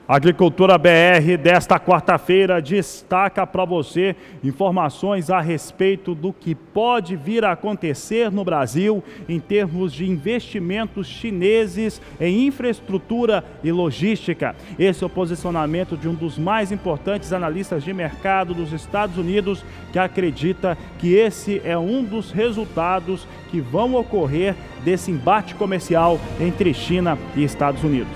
Agricultura BR desta quarta-feira destaca para você informações a respeito do que pode vir a acontecer no Brasil em termos de investimentos chineses em infraestrutura e logística. Esse é o posicionamento de um dos mais importantes analistas de mercado dos Estados Unidos, que acredita que esse é um dos resultados que vão ocorrer desse embate comercial entre China e Estados Unidos.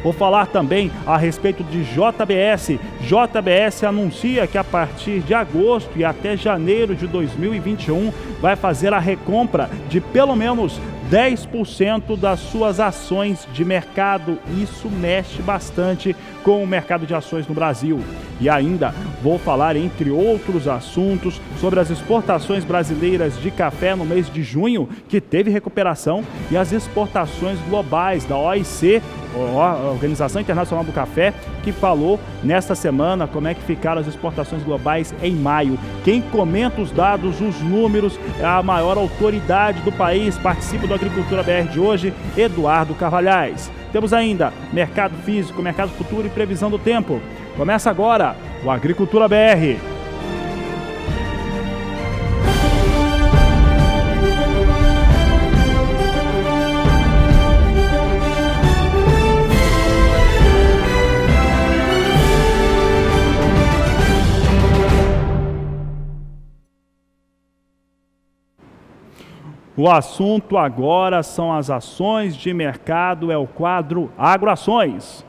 Vou falar também a respeito de JBS. JBS anuncia que a partir de agosto e até janeiro de 2021 vai fazer a recompra de pelo menos 10% das suas ações de mercado. Isso mexe bastante com o mercado de ações no Brasil. E ainda vou falar, entre outros assuntos, sobre as exportações brasileiras de café no mês de junho, que teve recuperação, e as exportações globais da OIC, a Organização Internacional do Café, que falou nesta semana como é que ficaram as exportações globais em maio. Quem comenta os dados, os números, é a maior autoridade do país. Participa do Agricultura BR de hoje, Eduardo Carvalhais. Temos ainda mercado físico, mercado futuro e previsão do tempo. Começa agora o Agricultura BR. O assunto agora são as ações de mercado, é o quadro Agroações.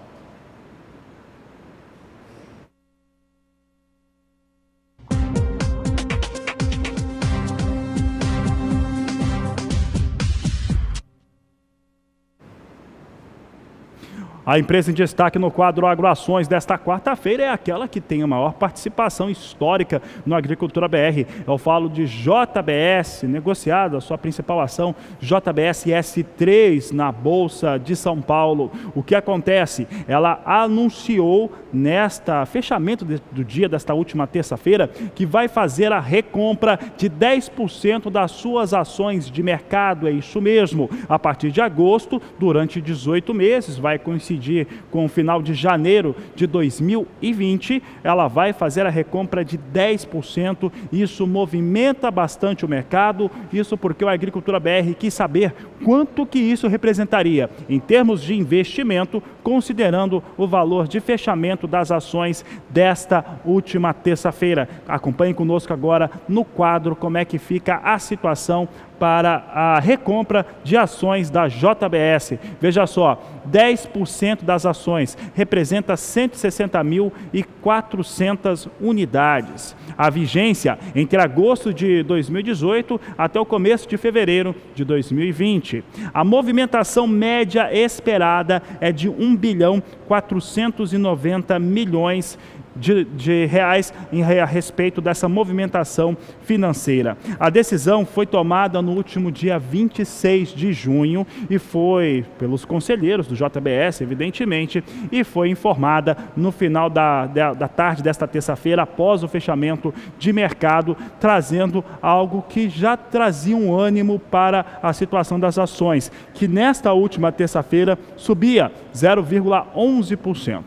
A empresa em destaque no quadro Agroações desta quarta-feira é aquela que tem a maior participação histórica no Agricultura BR. Eu falo de JBS, negociada, a sua principal ação, JBS S3 na Bolsa de São Paulo. O que acontece? Ela anunciou nesta fechamento do dia desta última terça-feira que vai fazer a recompra de 10% das suas ações de mercado. É isso mesmo. A partir de agosto, durante 18 meses, vai coincidir com o final de janeiro de 2020, ela vai fazer a recompra de 10%. Isso movimenta bastante o mercado, isso porque o Agricultura BR quis saber quanto que isso representaria em termos de investimento, considerando o valor de fechamento das ações desta última terça-feira. Acompanhe conosco agora no quadro como é que fica a situação para a recompra de ações da JBS. Veja só, 10% das ações representa 160.400 unidades. A vigência entre agosto de 2018 até o começo de fevereiro de 2020. A movimentação média esperada é de 1.490 bilhões de reais a respeito dessa movimentação financeira. A decisão foi tomada no último dia 26 de junho e foi pelos conselheiros do JBS, evidentemente, e foi informada no final da tarde desta terça-feira, após o fechamento de mercado, trazendo algo que já trazia um ânimo para a situação das ações, que nesta última terça-feira subia 0,11%.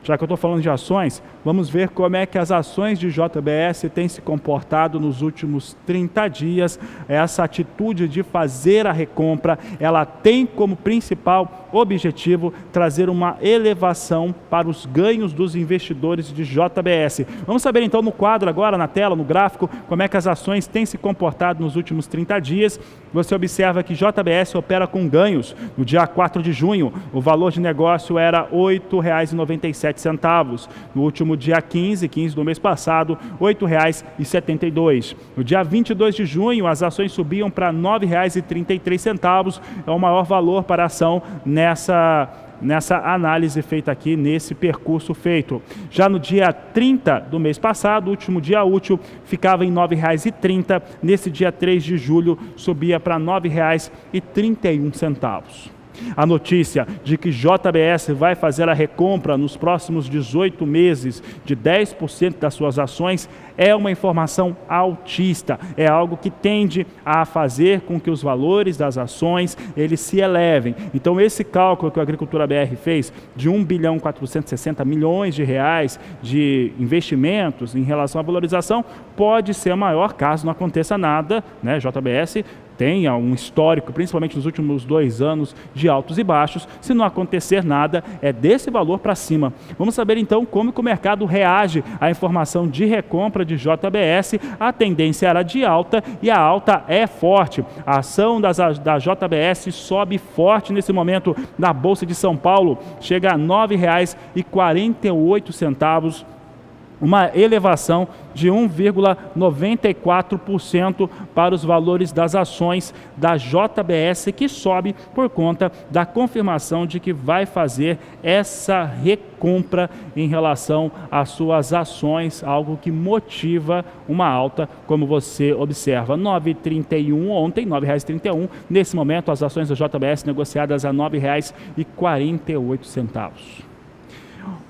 Já que eu estou falando de ações, vamos ver como é que as ações de JBS têm se comportado nos últimos 30 dias. Essa atitude de fazer a recompra, ela tem como principal objetivo trazer uma elevação para os ganhos dos investidores de JBS. Vamos saber então no quadro agora, na tela, no gráfico, como é que as ações têm se comportado nos últimos 30 dias. Você observa que JBS opera com ganhos. No dia 4 de junho, o valor de negócio era R$ 8,97. No último dia 15 do mês passado, R$ 8,72. No dia 22 de junho, as ações subiam para R$ 9,33. É o maior valor para a ação nessa análise feita aqui, nesse percurso feito. Já no dia 30 do mês passado, o último dia útil, ficava em R$ 9,30. Nesse dia 3 de julho, subia para R$ 9,31. A notícia de que JBS vai fazer a recompra nos próximos 18 meses de 10% das suas ações é uma informação altista, é algo que tende a fazer com que os valores das ações eles se elevem. Então esse cálculo que a Agricultura BR fez de 1.460 bilhões de reais de investimentos em relação à valorização pode ser maior caso não aconteça nada, né? JBS tenha um histórico, principalmente nos últimos 2 anos, de altos e baixos. Se não acontecer nada, é desse valor para cima. Vamos saber então como que o mercado reage à informação de recompra de JBS. A tendência era de alta e a alta é forte. A ação da JBS sobe forte nesse momento na Bolsa de São Paulo, chega a R$ 9,48, uma elevação de 1,94% para os valores das ações da JBS, que sobe por conta da confirmação de que vai fazer essa recompra em relação às suas ações, algo que motiva uma alta, como você observa. R$ 9,31 ontem, R$ 9,31. Nesse momento, as ações da JBS negociadas a R$ 9,48.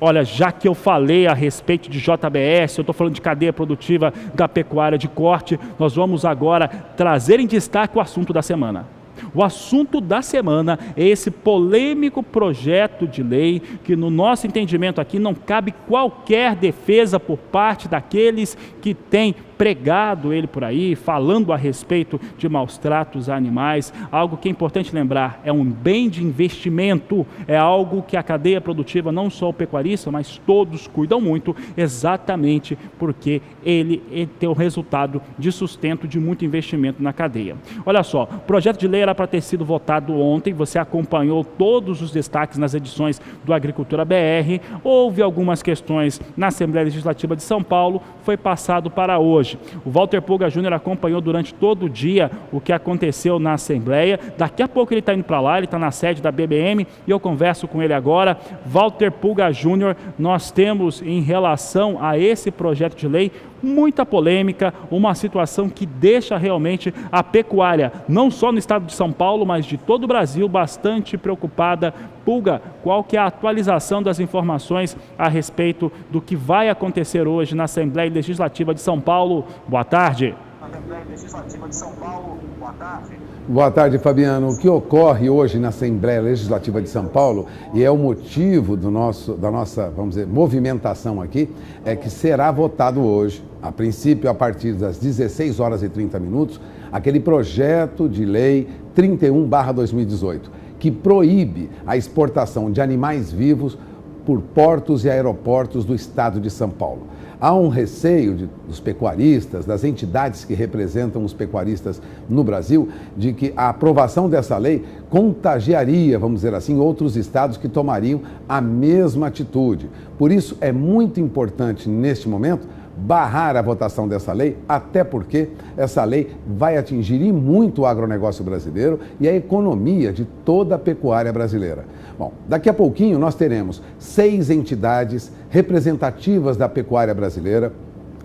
Olha, já que eu falei a respeito de JBS, eu estou falando de cadeia produtiva da pecuária de corte, nós vamos agora trazer em destaque o assunto da semana. O assunto da semana é esse polêmico projeto de lei que, no nosso entendimento aqui, não cabe qualquer defesa por parte daqueles que têm pregado ele por aí, falando a respeito de maus tratos a animais. Algo que é importante lembrar, é um bem de investimento, é algo que a cadeia produtiva, não só o pecuarista, mas todos cuidam muito, exatamente porque ele tem o resultado de sustento de muito investimento na cadeia. Olha só, o projeto de lei era para ter sido votado ontem, você acompanhou todos os destaques nas edições do Agricultura BR, houve algumas questões na Assembleia Legislativa de São Paulo, foi passado para hoje. O Walter Pulga Júnior acompanhou durante todo o dia o que aconteceu na Assembleia. Daqui a pouco ele está indo para lá, ele está na sede da BBM e eu converso com ele agora. Walter Pulga Júnior, nós temos em relação a esse projeto de lei muita polêmica, uma situação que deixa realmente a pecuária, não só no estado de São Paulo, mas de todo o Brasil, bastante preocupada. Pulga, qual que é a atualização das informações a respeito do que vai acontecer hoje na Assembleia Legislativa de São Paulo? Boa tarde. Assembleia Legislativa de São Paulo, boa tarde. Boa tarde, Fabiano. O que ocorre hoje na Assembleia Legislativa de São Paulo, e é o motivo da nossa, vamos dizer, movimentação aqui, é que será votado hoje, a princípio a partir das 16 horas e 30 minutos, aquele projeto de lei 31/2018, que proíbe a exportação de animais vivos por portos e aeroportos do estado de São Paulo. Há um receio dos pecuaristas, das entidades que representam os pecuaristas no Brasil, de que a aprovação dessa lei contagiaria, vamos dizer assim, outros estados que tomariam a mesma atitude. Por isso, é muito importante, neste momento, barrar a votação dessa lei, até porque essa lei vai atingir e muito o agronegócio brasileiro e a economia de toda a pecuária brasileira. Bom, daqui a pouquinho nós teremos 6 entidades representativas da pecuária brasileira,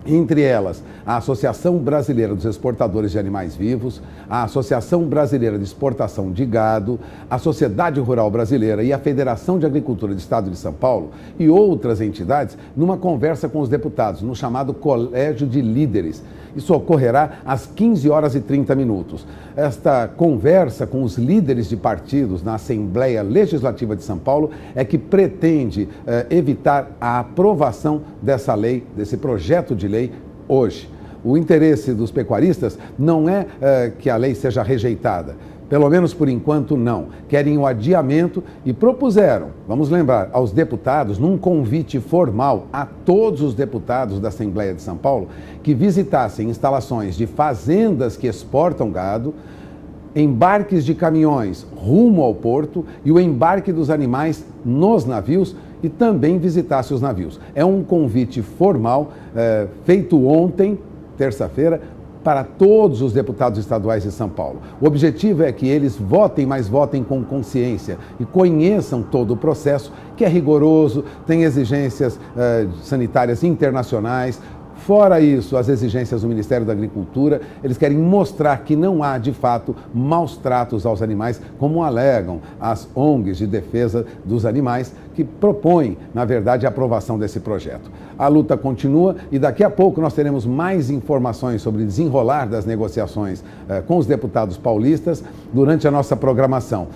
entre elas a Associação Brasileira dos Exportadores de Animais Vivos, a Associação Brasileira de Exportação de Gado, a Sociedade Rural Brasileira e a Federação de Agricultura do Estado de São Paulo e outras entidades numa conversa com os deputados, no chamado Colégio de Líderes. Isso ocorrerá às 15 horas e 30 minutos. Esta conversa com os líderes de partidos na Assembleia Legislativa de São Paulo é que pretende evitar a aprovação dessa lei, desse projeto de lei, hoje. O interesse dos pecuaristas não é que a lei seja rejeitada. Pelo menos por enquanto não. Querem o adiamento e propuseram, vamos lembrar, aos deputados, num convite formal a todos os deputados da Assembleia de São Paulo, que visitassem instalações de fazendas que exportam gado, embarques de caminhões rumo ao porto e o embarque dos animais nos navios e também visitasse os navios. É um convite formal feito ontem, terça-feira, para todos os deputados estaduais de São Paulo. O objetivo é que eles votem, mas votem com consciência e conheçam todo o processo, que é rigoroso, tem exigências sanitárias internacionais, Fora isso, as exigências do Ministério da Agricultura, eles querem mostrar que não há, de fato, maus tratos aos animais, como alegam as ONGs de defesa dos animais, que propõem, na verdade, a aprovação desse projeto. A luta continua e daqui a pouco nós teremos mais informações sobre o desenrolar das negociações com os deputados paulistas durante a nossa programação.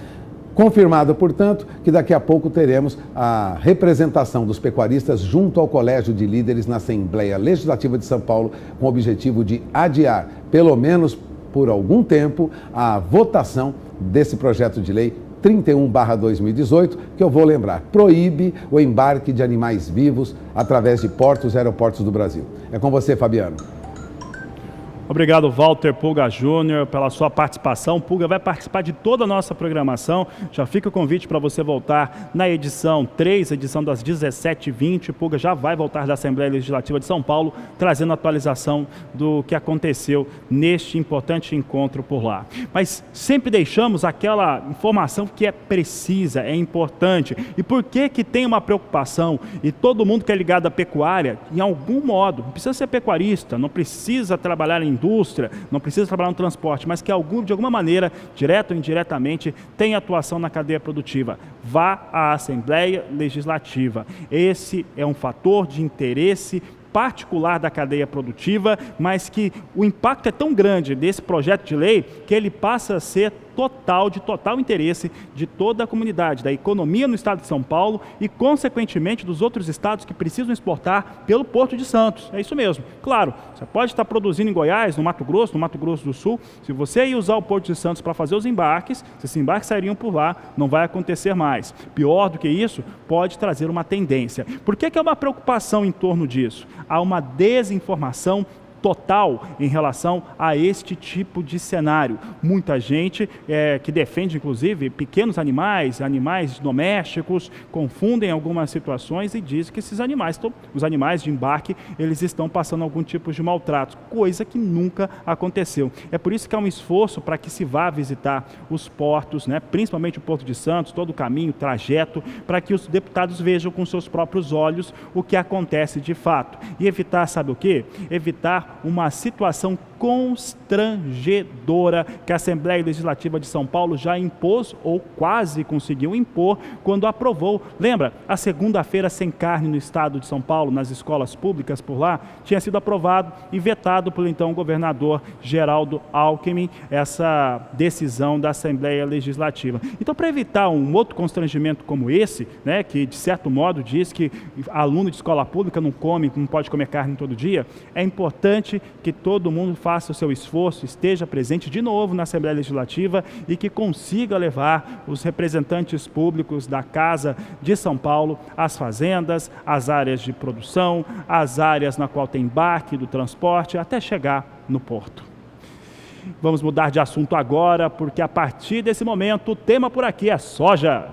Confirmado, portanto, que daqui a pouco teremos a representação dos pecuaristas junto ao Colégio de Líderes na Assembleia Legislativa de São Paulo, com o objetivo de adiar, pelo menos por algum tempo, a votação desse projeto de lei 31/2018, que eu vou lembrar, proíbe o embarque de animais vivos através de portos e aeroportos do Brasil. É com você, Fabiano. Obrigado, Walter Pulga Júnior, pela sua participação. Pulga vai participar de toda a nossa programação. Já fica o convite para você voltar na edição 3, edição das 17h20. Pulga já vai voltar da Assembleia Legislativa de São Paulo, trazendo atualização do que aconteceu neste importante encontro por lá. Mas sempre deixamos aquela informação que é precisa, é importante. E por que tem uma preocupação? E todo mundo que é ligado à pecuária, em algum modo, não precisa ser pecuarista, não precisa trabalhar em indústria, não precisa trabalhar no transporte, mas que de alguma maneira, direta ou indiretamente, tem atuação na cadeia produtiva. Vá à Assembleia Legislativa. Esse é um fator de interesse particular da cadeia produtiva, mas que o impacto é tão grande desse projeto de lei que ele passa a ser de total interesse de toda a comunidade, da economia no estado de São Paulo e, consequentemente, dos outros estados que precisam exportar pelo Porto de Santos. É isso mesmo. Claro, você pode estar produzindo em Goiás, no Mato Grosso do Sul. Se você ir usar o Porto de Santos para fazer os embarques, se esses embarques sairiam por lá, não vai acontecer mais. Pior do que isso, pode trazer uma tendência. Por que é uma preocupação em torno disso? Há uma desinformação total em relação a este tipo de cenário. Muita gente que defende, inclusive, pequenos animais domésticos, confundem algumas situações e diz que esses animais, os animais de embarque, eles estão passando algum tipo de maltrato, coisa que nunca aconteceu. É por isso que há um esforço para que se vá visitar os portos, principalmente o Porto de Santos, todo o caminho, o trajeto, para que os deputados vejam com seus próprios olhos o que acontece de fato. E evitar, sabe o quê? Evitar uma situação constrangedora que a Assembleia Legislativa de São Paulo já impôs ou quase conseguiu impor quando aprovou. Lembra? A segunda-feira sem carne no estado de São Paulo, nas escolas públicas por lá, tinha sido aprovado e vetado pelo então governador Geraldo Alckmin, essa decisão da Assembleia Legislativa. Então, para evitar um outro constrangimento como esse, que de certo modo diz que aluno de escola pública não pode comer carne todo dia, é importante que todo mundo faça o seu esforço, esteja presente de novo na Assembleia Legislativa e que consiga levar os representantes públicos da Casa de São Paulo às fazendas, às áreas de produção, às áreas na qual tem embarque do transporte, até chegar no porto. Vamos mudar de assunto agora, porque a partir desse momento o tema por aqui é soja.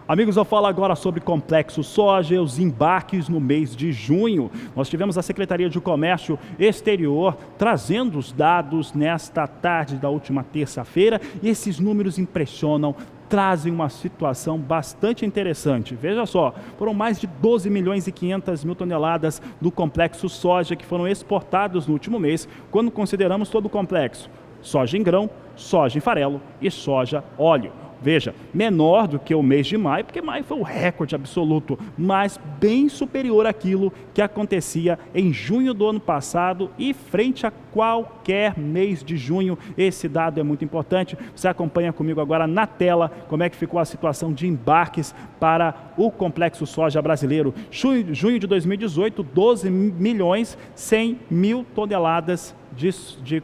Amigos, eu falo agora sobre Complexo Soja, os embarques no mês de junho. Nós tivemos a Secretaria de Comércio Exterior trazendo os dados nesta tarde da última terça-feira e esses números impressionam, trazem uma situação bastante interessante. Veja só, foram mais de 12 milhões e 500 mil toneladas do Complexo Soja que foram exportados no último mês, quando consideramos todo o complexo: soja em grão, soja em farelo e soja óleo. Veja, menor do que o mês de maio, porque maio foi o recorde absoluto, mas bem superior àquilo que acontecia em junho do ano passado e frente a qualquer mês de junho. Esse dado é muito importante. Você acompanha comigo agora na tela como é que ficou a situação de embarques para o Complexo Soja brasileiro. Junho de 2018, 12 milhões 100 mil toneladas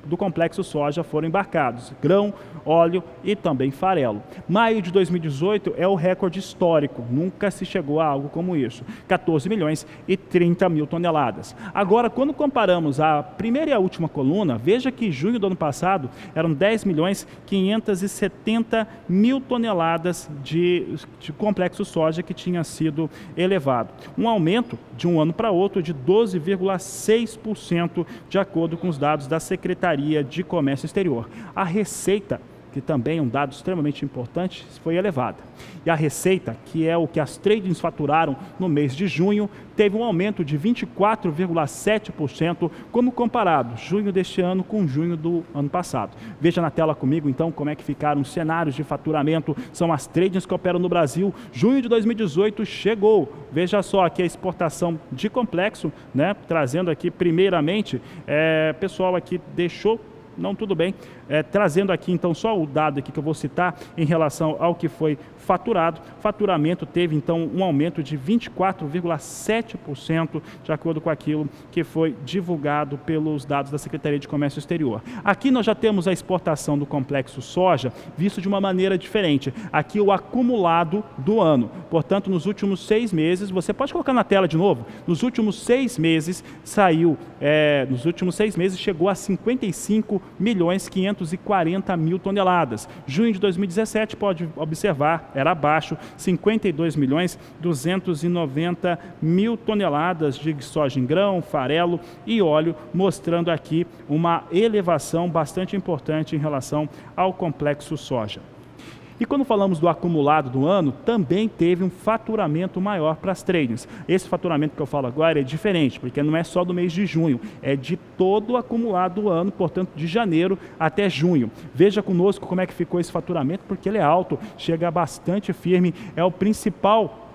do Complexo Soja foram embarcados, grão, óleo e também farelo. Maio de 2018 é o recorde histórico, nunca se chegou a algo como isso, 14 milhões e 30 mil toneladas. Agora, quando comparamos a primeira e a última coluna, veja que junho do ano passado eram 10 milhões 570 mil toneladas de Complexo Soja que tinha sido elevado. Um aumento de um ano para outro de 12,6%, de acordo com os dados da Secretaria de Comércio Exterior. A receita que também é um dado extremamente importante, foi elevada. E a receita, que é o que as tradings faturaram no mês de junho, teve um aumento de 24,7% quando comparado junho deste ano com junho do ano passado. Veja na tela comigo, então, como é que ficaram os cenários de faturamento. São as tradings que operam no Brasil. Junho de 2018 chegou. Veja só aqui a exportação de complexo, né? Trazendo aqui primeiramente, pessoal aqui deixou... Não, tudo bem. Trazendo aqui, então, só o dado aqui que eu vou citar em relação ao que foi faturado. Faturamento teve, então, um aumento de 24,7%, de acordo com aquilo que foi divulgado pelos dados da Secretaria de Comércio Exterior. Aqui nós já temos a exportação do complexo soja, visto de uma maneira diferente. Aqui o acumulado do ano. Portanto, nos últimos 6 meses, você pode colocar na tela de novo, nos últimos 6 meses chegou a 55.540.000 toneladas. Junho de 2017, pode observar, era abaixo, 52.290.000 toneladas de soja em grão, farelo e óleo, mostrando aqui uma elevação bastante importante em relação ao complexo soja. E quando falamos do acumulado do ano, também teve um faturamento maior para as tradings. Esse faturamento que eu falo agora é diferente, porque não é só do mês de junho, é de todo o acumulado do ano, portanto, de janeiro até junho. Veja conosco como é que ficou esse faturamento, porque ele é alto, chega bastante firme, é o principal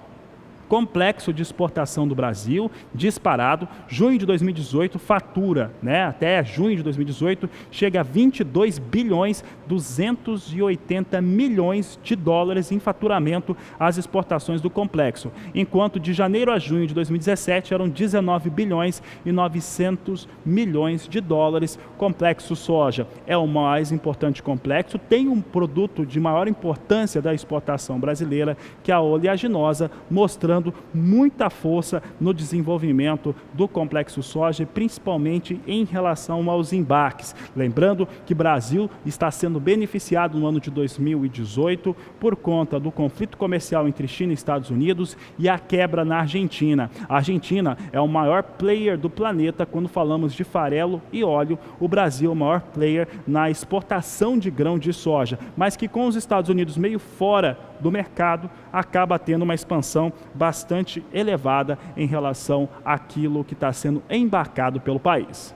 complexo de exportação do Brasil, disparado. Junho de 2018 fatura, até junho de 2018, chega a 22 bilhões 280 milhões de dólares em faturamento as exportações do complexo, enquanto de janeiro a junho de 2017 eram 19 bilhões e 900 milhões de dólares. Complexo soja é o mais importante complexo, tem um produto de maior importância da exportação brasileira, que é a oleaginosa, mostrando muita força no desenvolvimento do complexo soja, principalmente em relação aos embarques. Lembrando que o Brasil está sendo beneficiado no ano de 2018 por conta do conflito comercial entre China e Estados Unidos e a quebra na Argentina. A Argentina é o maior player do planeta quando falamos de farelo e óleo. O Brasil é o maior player na exportação de grão de soja, mas que com os Estados Unidos meio fora do mercado, acaba tendo uma expansão bastante elevada em relação àquilo que está sendo embarcado pelo país.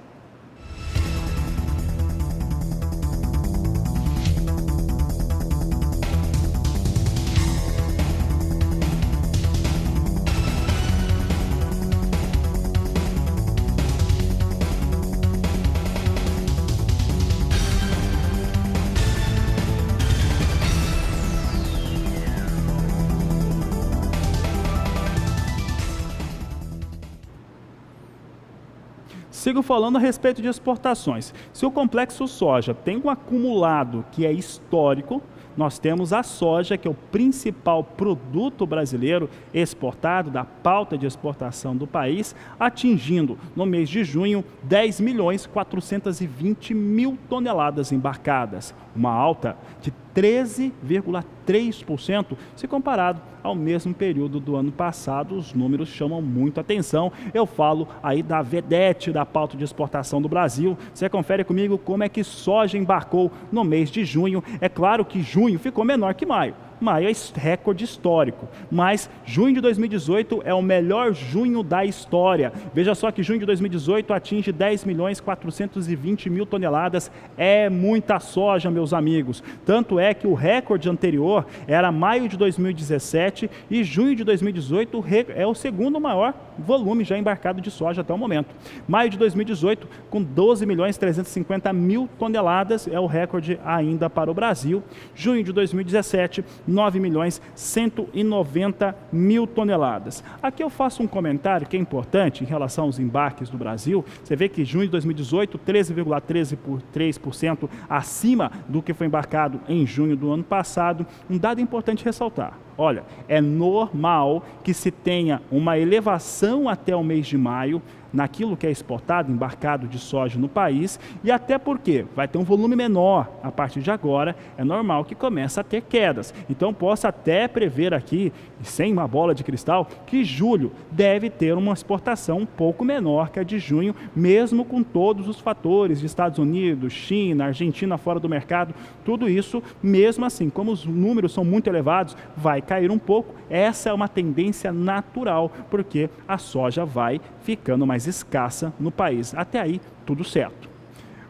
Sigo falando a respeito de exportações. Se o complexo soja tem um acumulado que é histórico, nós temos a soja, que é o principal produto brasileiro exportado, da pauta de exportação do país, atingindo no mês de junho 10.420.000 toneladas embarcadas, uma alta de 13,3% se comparado ao mesmo período do ano passado. Os números chamam muito atenção. Eu falo aí da vedete da pauta de exportação do Brasil. Você confere comigo como é que soja embarcou no mês de junho. É claro que junho ficou menor que maio. Maio é recorde histórico, mas junho de 2018 é o melhor junho da história. Veja só que junho de 2018 atinge 10.420.000 toneladas, é muita soja, meus amigos. Tanto é que o recorde anterior era maio de 2017 e junho de 2018 é o segundo maior volume já embarcado de soja até o momento. Maio de 2018 com 12.350.000 toneladas é o recorde ainda para o Brasil. Junho de 2017, 9.190.000 toneladas. Aqui eu faço um comentário que é importante em relação aos embarques do Brasil. Você vê que junho de 2018, 13,13% acima do que foi embarcado em junho do ano passado. Um dado importante ressaltar. Olha, é normal que se tenha uma elevação até o mês de maio naquilo que é exportado, embarcado de soja no país, e até porque vai ter um volume menor a partir de agora, é normal que comece a ter quedas. Então posso até prever aqui, sem uma bola de cristal, que julho deve ter uma exportação um pouco menor que a de junho, mesmo com todos os fatores de Estados Unidos, China, Argentina fora do mercado, tudo isso, mesmo assim, como os números são muito elevados, vai cair um pouco. Essa é uma tendência natural, porque a soja vai ficando mais escassa no país. Até aí, tudo certo.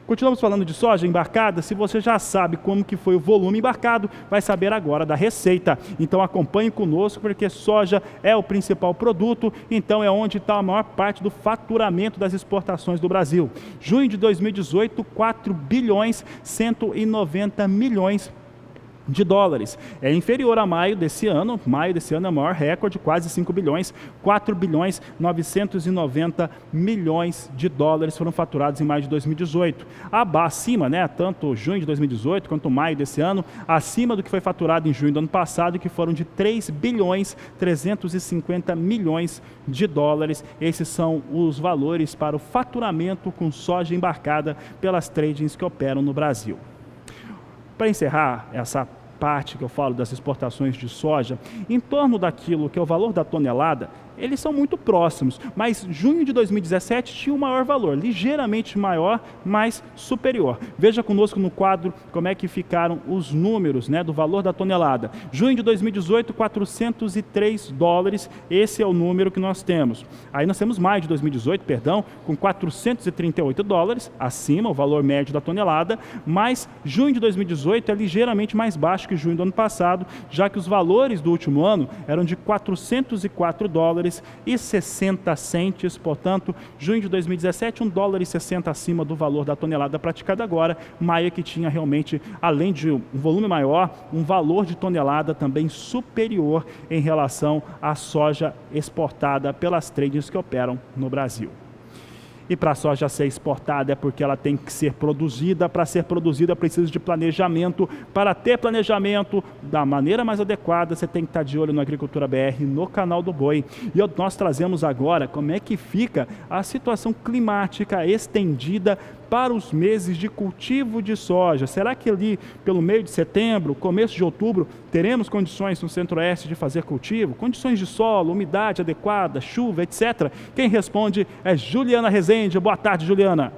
Continuamos falando de soja embarcada. Se você já sabe como que foi o volume embarcado, vai saber agora da receita. Então acompanhe conosco, porque soja é o principal produto, então é onde está a maior parte do faturamento das exportações do Brasil. Junho de 2018, 4 bilhões 190 milhões de dólares. É inferior a maio desse ano. Maio desse ano é o maior recorde, quase 5 bilhões, 4 bilhões 990 milhões de dólares foram faturados em maio de 2018. Acima, tanto junho de 2018 quanto maio desse ano, acima do que foi faturado em junho do ano passado, que foram de 3 bilhões 350 milhões de dólares. Esses são os valores para o faturamento com soja embarcada pelas tradings que operam no Brasil. Para encerrar essa parte que eu falo das exportações de soja, em torno daquilo que é o valor da tonelada, eles são muito próximos, mas junho de 2017 tinha um maior valor, ligeiramente maior, mas superior. Veja conosco no quadro como é que ficaram os números do valor da tonelada. Junho de 2018, 403 dólares, esse é o número que nós temos. Aí nós temos maio de 2018, com 438 dólares, acima, o valor médio da tonelada, mas junho de 2018 é ligeiramente mais baixo que junho do ano passado, já que os valores do último ano eram de 404 dólares e 60 centes, portanto, junho de 2017, 1 dólar e 60 acima do valor da tonelada praticada agora. Maio que tinha realmente, além de um volume maior, um valor de tonelada também superior em relação à soja exportada pelas tradings que operam no Brasil. E para a soja ser exportada é porque ela tem que ser produzida. Para ser produzida precisa de planejamento. Para ter planejamento da maneira mais adequada, você tem que estar de olho no Agricultura BR, no canal do Boi. E nós trazemos agora como é que fica a situação climática estendida para os meses de cultivo de soja. Será que ali pelo meio de setembro, começo de outubro, teremos condições no centro-oeste de fazer cultivo? Condições de solo, umidade adequada, chuva, etc. Quem responde é Juliana Rezende. Boa tarde, Juliana.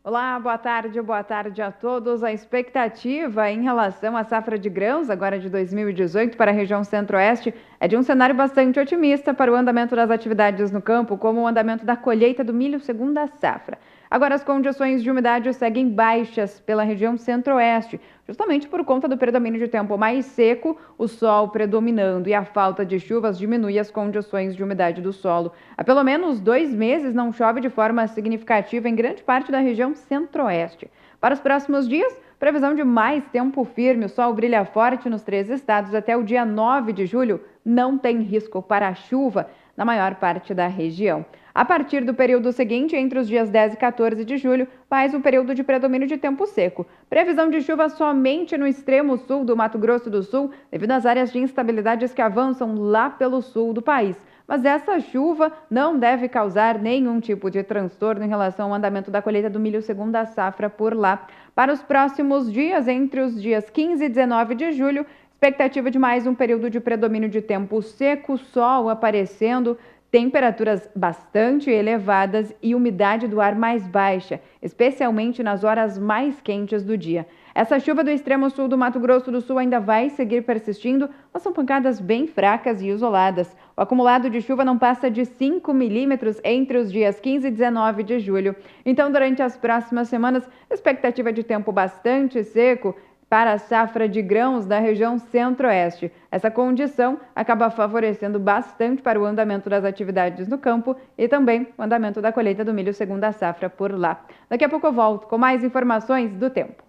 Olá, boa tarde a todos. A expectativa em relação à safra de grãos, agora de 2018, para a região centro-oeste, é de um cenário bastante otimista para o andamento das atividades no campo, como o andamento da colheita do milho segunda safra. Agora, as condições de umidade seguem baixas pela região centro-oeste, justamente por conta do predomínio de tempo mais seco, o sol predominando e a falta de chuvas diminui as condições de umidade do solo. Há pelo menos 2 meses não chove de forma significativa em grande parte da região centro-oeste. Para os próximos dias, previsão de mais tempo firme, o sol brilha forte nos 3 estados até o dia 9 de julho, não tem risco para chuva na maior parte da região. A partir do período seguinte, entre os dias 10 e 14 de julho, faz um período de predomínio de tempo seco. Previsão de chuva somente no extremo sul do Mato Grosso do Sul, devido às áreas de instabilidades que avançam lá pelo sul do país. Mas essa chuva não deve causar nenhum tipo de transtorno em relação ao andamento da colheita do milho segunda safra por lá. Para os próximos dias, entre os dias 15 e 19 de julho, expectativa de mais um período de predomínio de tempo seco, sol aparecendo, temperaturas bastante elevadas e umidade do ar mais baixa, especialmente nas horas mais quentes do dia. Essa chuva do extremo sul do Mato Grosso do Sul ainda vai seguir persistindo, mas são pancadas bem fracas e isoladas. O acumulado de chuva não passa de 5 milímetros entre os dias 15 e 19 de julho. Então, durante as próximas semanas, expectativa de tempo bastante seco para a safra de grãos da região centro-oeste. Essa condição acaba favorecendo bastante para o andamento das atividades no campo e também o andamento da colheita do milho segunda safra por lá. Daqui a pouco eu volto com mais informações do tempo.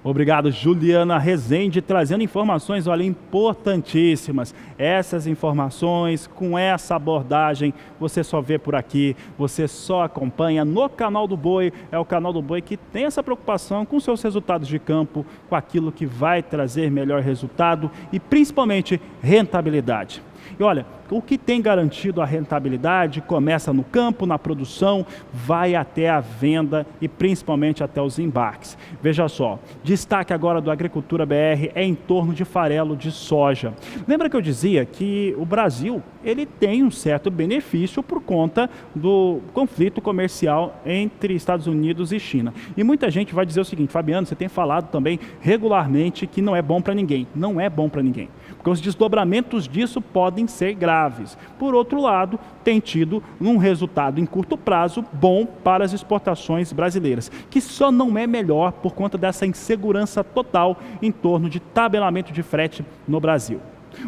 Obrigado, Juliana Rezende, trazendo informações, olha, importantíssimas. Essas informações, com essa abordagem, você só vê por aqui, você só acompanha no Canal do Boi. É o Canal do Boi que tem essa preocupação com seus resultados de campo, com aquilo que vai trazer melhor resultado e principalmente rentabilidade. E olha, o que tem garantido a rentabilidade começa no campo, na produção, vai até a venda e principalmente até os embarques. Veja só, destaque agora do Agricultura BR é em torno de farelo de soja. Lembra que eu dizia que o Brasil ele tem um certo benefício por conta do conflito comercial entre Estados Unidos e China. E muita gente vai dizer o seguinte: Fabiano, você tem falado também regularmente que não é bom para ninguém. Não é bom para ninguém, porque os desdobramentos disso podem ser graves. Por outro lado, tem tido um resultado em curto prazo bom para as exportações brasileiras, que só não é melhor por conta dessa insegurança total em torno de tabelamento de frete no Brasil.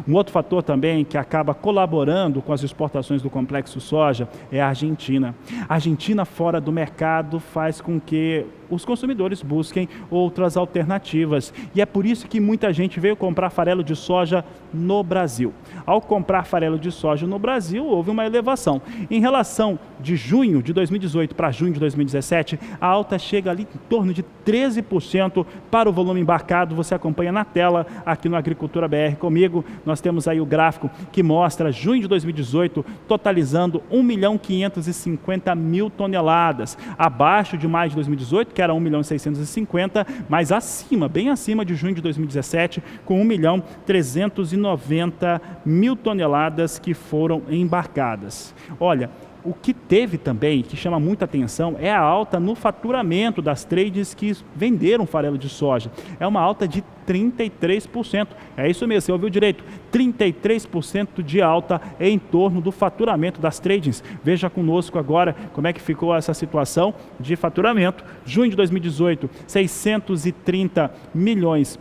Um outro fator também que acaba colaborando com as exportações do complexo soja é a Argentina. A Argentina fora do mercado faz com que os consumidores busquem outras alternativas. E é por isso que muita gente veio comprar farelo de soja no Brasil. Ao comprar farelo de soja no Brasil, houve uma elevação. Em relação de junho de 2018 para junho de 2017, a alta chega ali em torno de 13% para o volume embarcado. Você acompanha na tela aqui no Agricultura BR comigo. Nós temos aí o gráfico que mostra junho de 2018 totalizando 1.550.000 toneladas, abaixo de maio de 2018, que era 1.650.000, mas acima, bem acima de junho de 2017, com 1.390.000 toneladas que foram embarcadas. Olha, o que teve também, que chama muita atenção, é a alta no faturamento das trades que venderam farelo de soja. É uma alta de 33%. É isso mesmo, você ouviu direito. 33% de alta em torno do faturamento das tradings. Veja conosco agora como é que ficou essa situação de faturamento. Junho de 2018, 630 milhões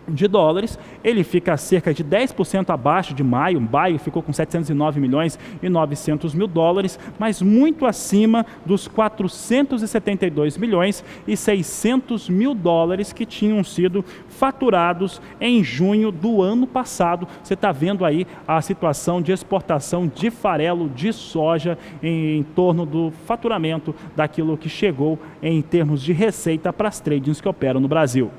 de dólares, ele fica cerca de 10% abaixo de maio. Maio ficou com 709 milhões e 900 mil dólares, mas muito acima dos 472 milhões e 600 mil dólares que tinham sido faturados em junho do ano passado. Você está vendo aí a situação de exportação de farelo de soja em torno do faturamento daquilo que chegou em termos de receita para as tradings que operam no Brasil.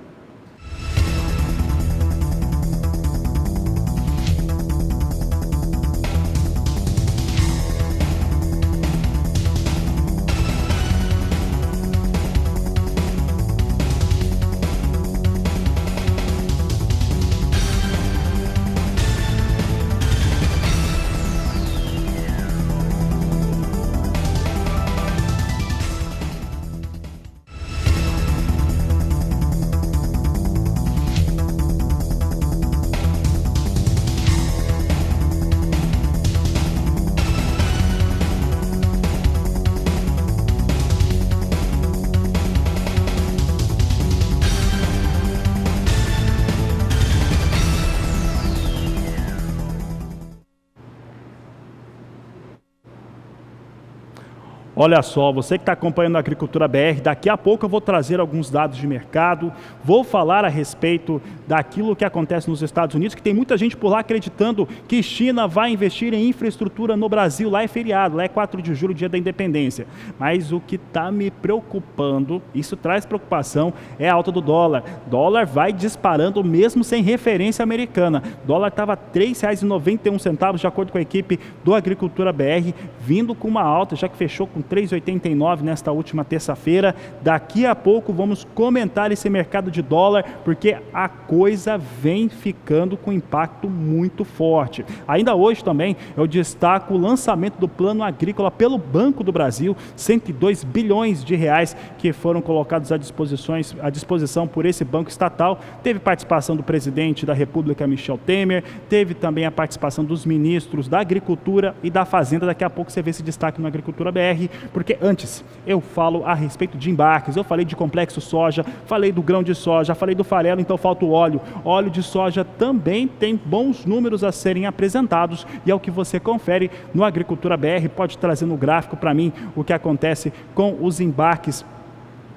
Olha só, você que está acompanhando a Agricultura BR, daqui a pouco eu vou trazer alguns dados de mercado, vou falar a respeito daquilo que acontece nos Estados Unidos, que tem muita gente por lá acreditando que China vai investir em infraestrutura no Brasil. Lá é feriado, lá é 4 de julho, dia da independência. Mas o que está me preocupando, isso traz preocupação, é a alta do dólar. Dólar vai disparando mesmo sem referência americana. Dólar estava R$ 3,91, de acordo com a equipe do Agricultura BR, vindo com uma alta, já que fechou com 3,89 nesta última terça-feira. Daqui a pouco vamos comentar esse mercado de dólar, porque a coisa vem ficando com impacto muito forte. Ainda hoje também eu destaco o lançamento do Plano Agrícola pelo Banco do Brasil, 102 bilhões de reais que foram colocados à disposição por esse banco estatal. Teve participação do presidente da República, Michel Temer, teve também a participação dos ministros da Agricultura e da Fazenda. Daqui a pouco você vê esse destaque no Agricultura BR, porque antes eu falo a respeito de embarques. Eu falei de complexo soja, falei do grão de soja, falei do farelo, então falta o óleo. Óleo de soja também tem bons números a serem apresentados e é o que você confere no Agricultura BR. Pode trazer no gráfico para mim o que acontece com os embarques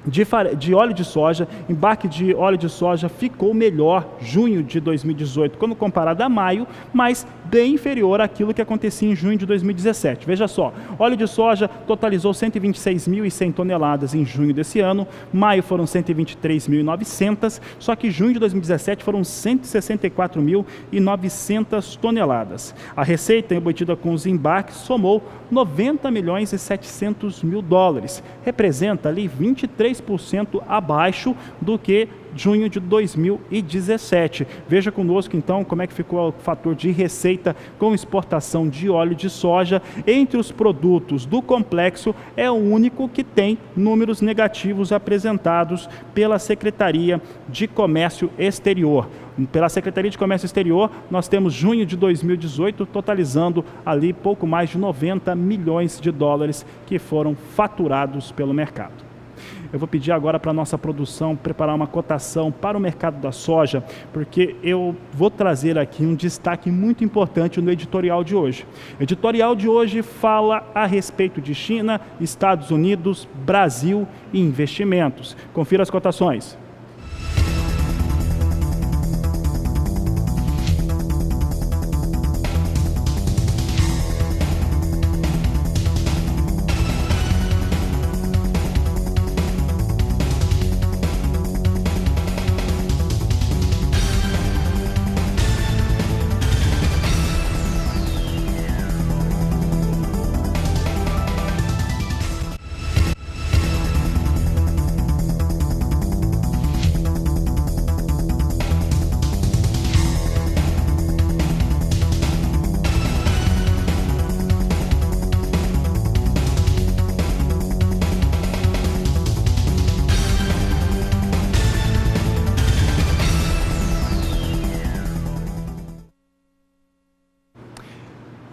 de óleo de soja, embarque de óleo de soja ficou melhor junho de 2018, quando comparado a maio, mas bem inferior àquilo que acontecia em junho de 2017. Veja só, óleo de soja totalizou 126.100 toneladas em junho desse ano, maio foram 123.900, só que junho de 2017 foram 164.900 toneladas. A receita obtida com os embarques somou 90.700.000 dólares, representa ali 23% abaixo do que junho de 2017. Veja conosco então como é que ficou o fator de receita com exportação de óleo de soja. Entre os produtos do complexo é o único que tem números negativos apresentados pela Secretaria de Comércio Exterior. Pela Secretaria de Comércio Exterior, nós temos junho de 2018 totalizando ali pouco mais de 90 milhões de dólares que foram faturados pelo mercado. Eu vou pedir agora para a nossa produção preparar uma cotação para o mercado da soja, porque eu vou trazer aqui um destaque muito importante no editorial de hoje. O editorial de hoje fala a respeito de China, Estados Unidos, Brasil e investimentos. Confira as cotações.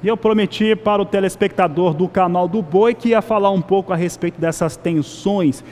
E eu prometi para o telespectador do canal do Boi que ia falar um pouco a respeito dessas tensões.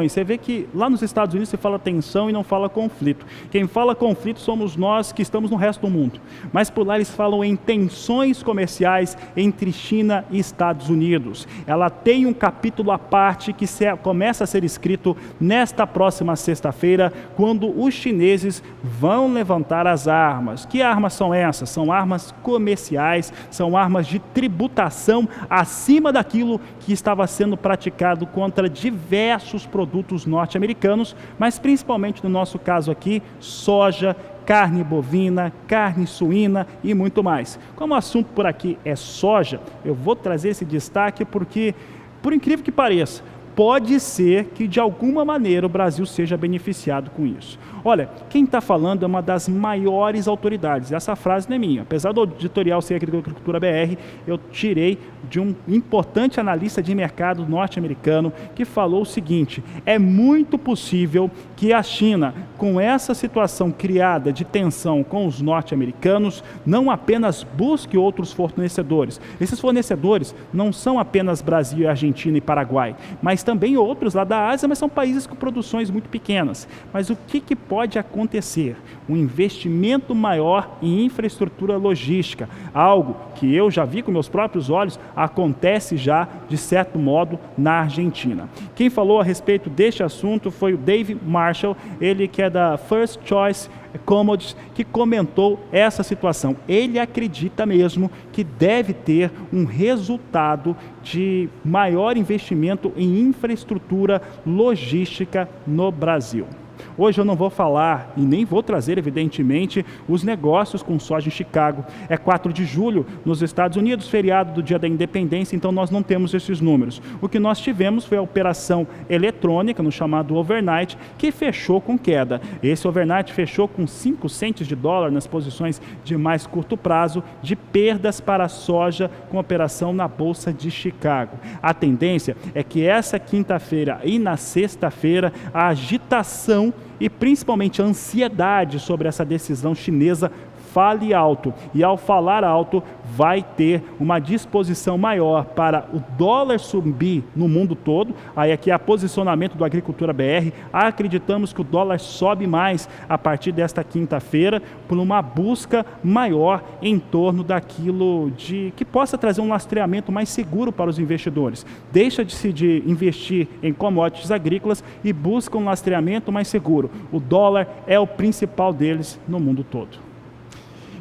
Você vê que lá nos Estados Unidos se fala tensão e não fala conflito. Quem fala conflito somos nós que estamos no resto do mundo. Mas por lá eles falam em tensões comerciais entre China e Estados Unidos. Ela tem um capítulo à parte que começa a ser escrito nesta próxima sexta-feira, quando os chineses vão levantar as armas. Que armas são essas? São armas comerciais, são armas de tributação acima daquilo que estava sendo praticado contra diversos produtos norte-americanos, mas principalmente no nosso caso aqui, soja, carne bovina, carne suína e muito mais. Como o assunto por aqui é soja, eu vou trazer esse destaque porque, por incrível que pareça, pode ser que de alguma maneira o Brasil seja beneficiado com isso. Olha, quem está falando é uma das maiores autoridades. Essa frase não é minha. Apesar do editorial ser aqui do Agricultura BR, eu tirei de um importante analista de mercado norte-americano que falou o seguinte: é muito possível que a China, com essa situação criada de tensão com os norte-americanos, não apenas busque outros fornecedores. Esses fornecedores não são apenas Brasil, Argentina e Paraguai, mas também outros lá da Ásia, mas são países com produções muito pequenas. Mas o que pode acontecer? Um investimento maior em infraestrutura logística, algo que eu já vi com meus próprios olhos, acontece já, de certo modo, na Argentina. Quem falou a respeito deste assunto foi o Dave Marshall, ele que é da First Choice Commodities, que comentou essa situação. Ele acredita mesmo que deve ter um resultado de maior investimento em infraestrutura logística no Brasil. Hoje eu não vou falar e nem vou trazer, evidentemente, os negócios com soja em Chicago. É 4 de julho, nos Estados Unidos, feriado do Dia da Independência, então nós não temos esses números. O que nós tivemos foi a operação eletrônica, no chamado overnight, que fechou com queda. Esse overnight fechou com 5 centes de dólar nas posições de mais curto prazo, de perdas para a soja com operação na Bolsa de Chicago. A tendência é que essa quinta-feira e na sexta-feira a agitação e principalmente a ansiedade sobre essa decisão chinesa fale alto. E ao falar alto, vai ter uma disposição maior para o dólar subir no mundo todo. Aí aqui é o posicionamento do Agricultura BR. Acreditamos que o dólar sobe mais a partir desta quinta-feira por uma busca maior em torno daquilo que possa trazer um lastreamento mais seguro para os investidores. Deixa-se de investir em commodities agrícolas e busca um lastreamento mais seguro. O dólar é o principal deles no mundo todo.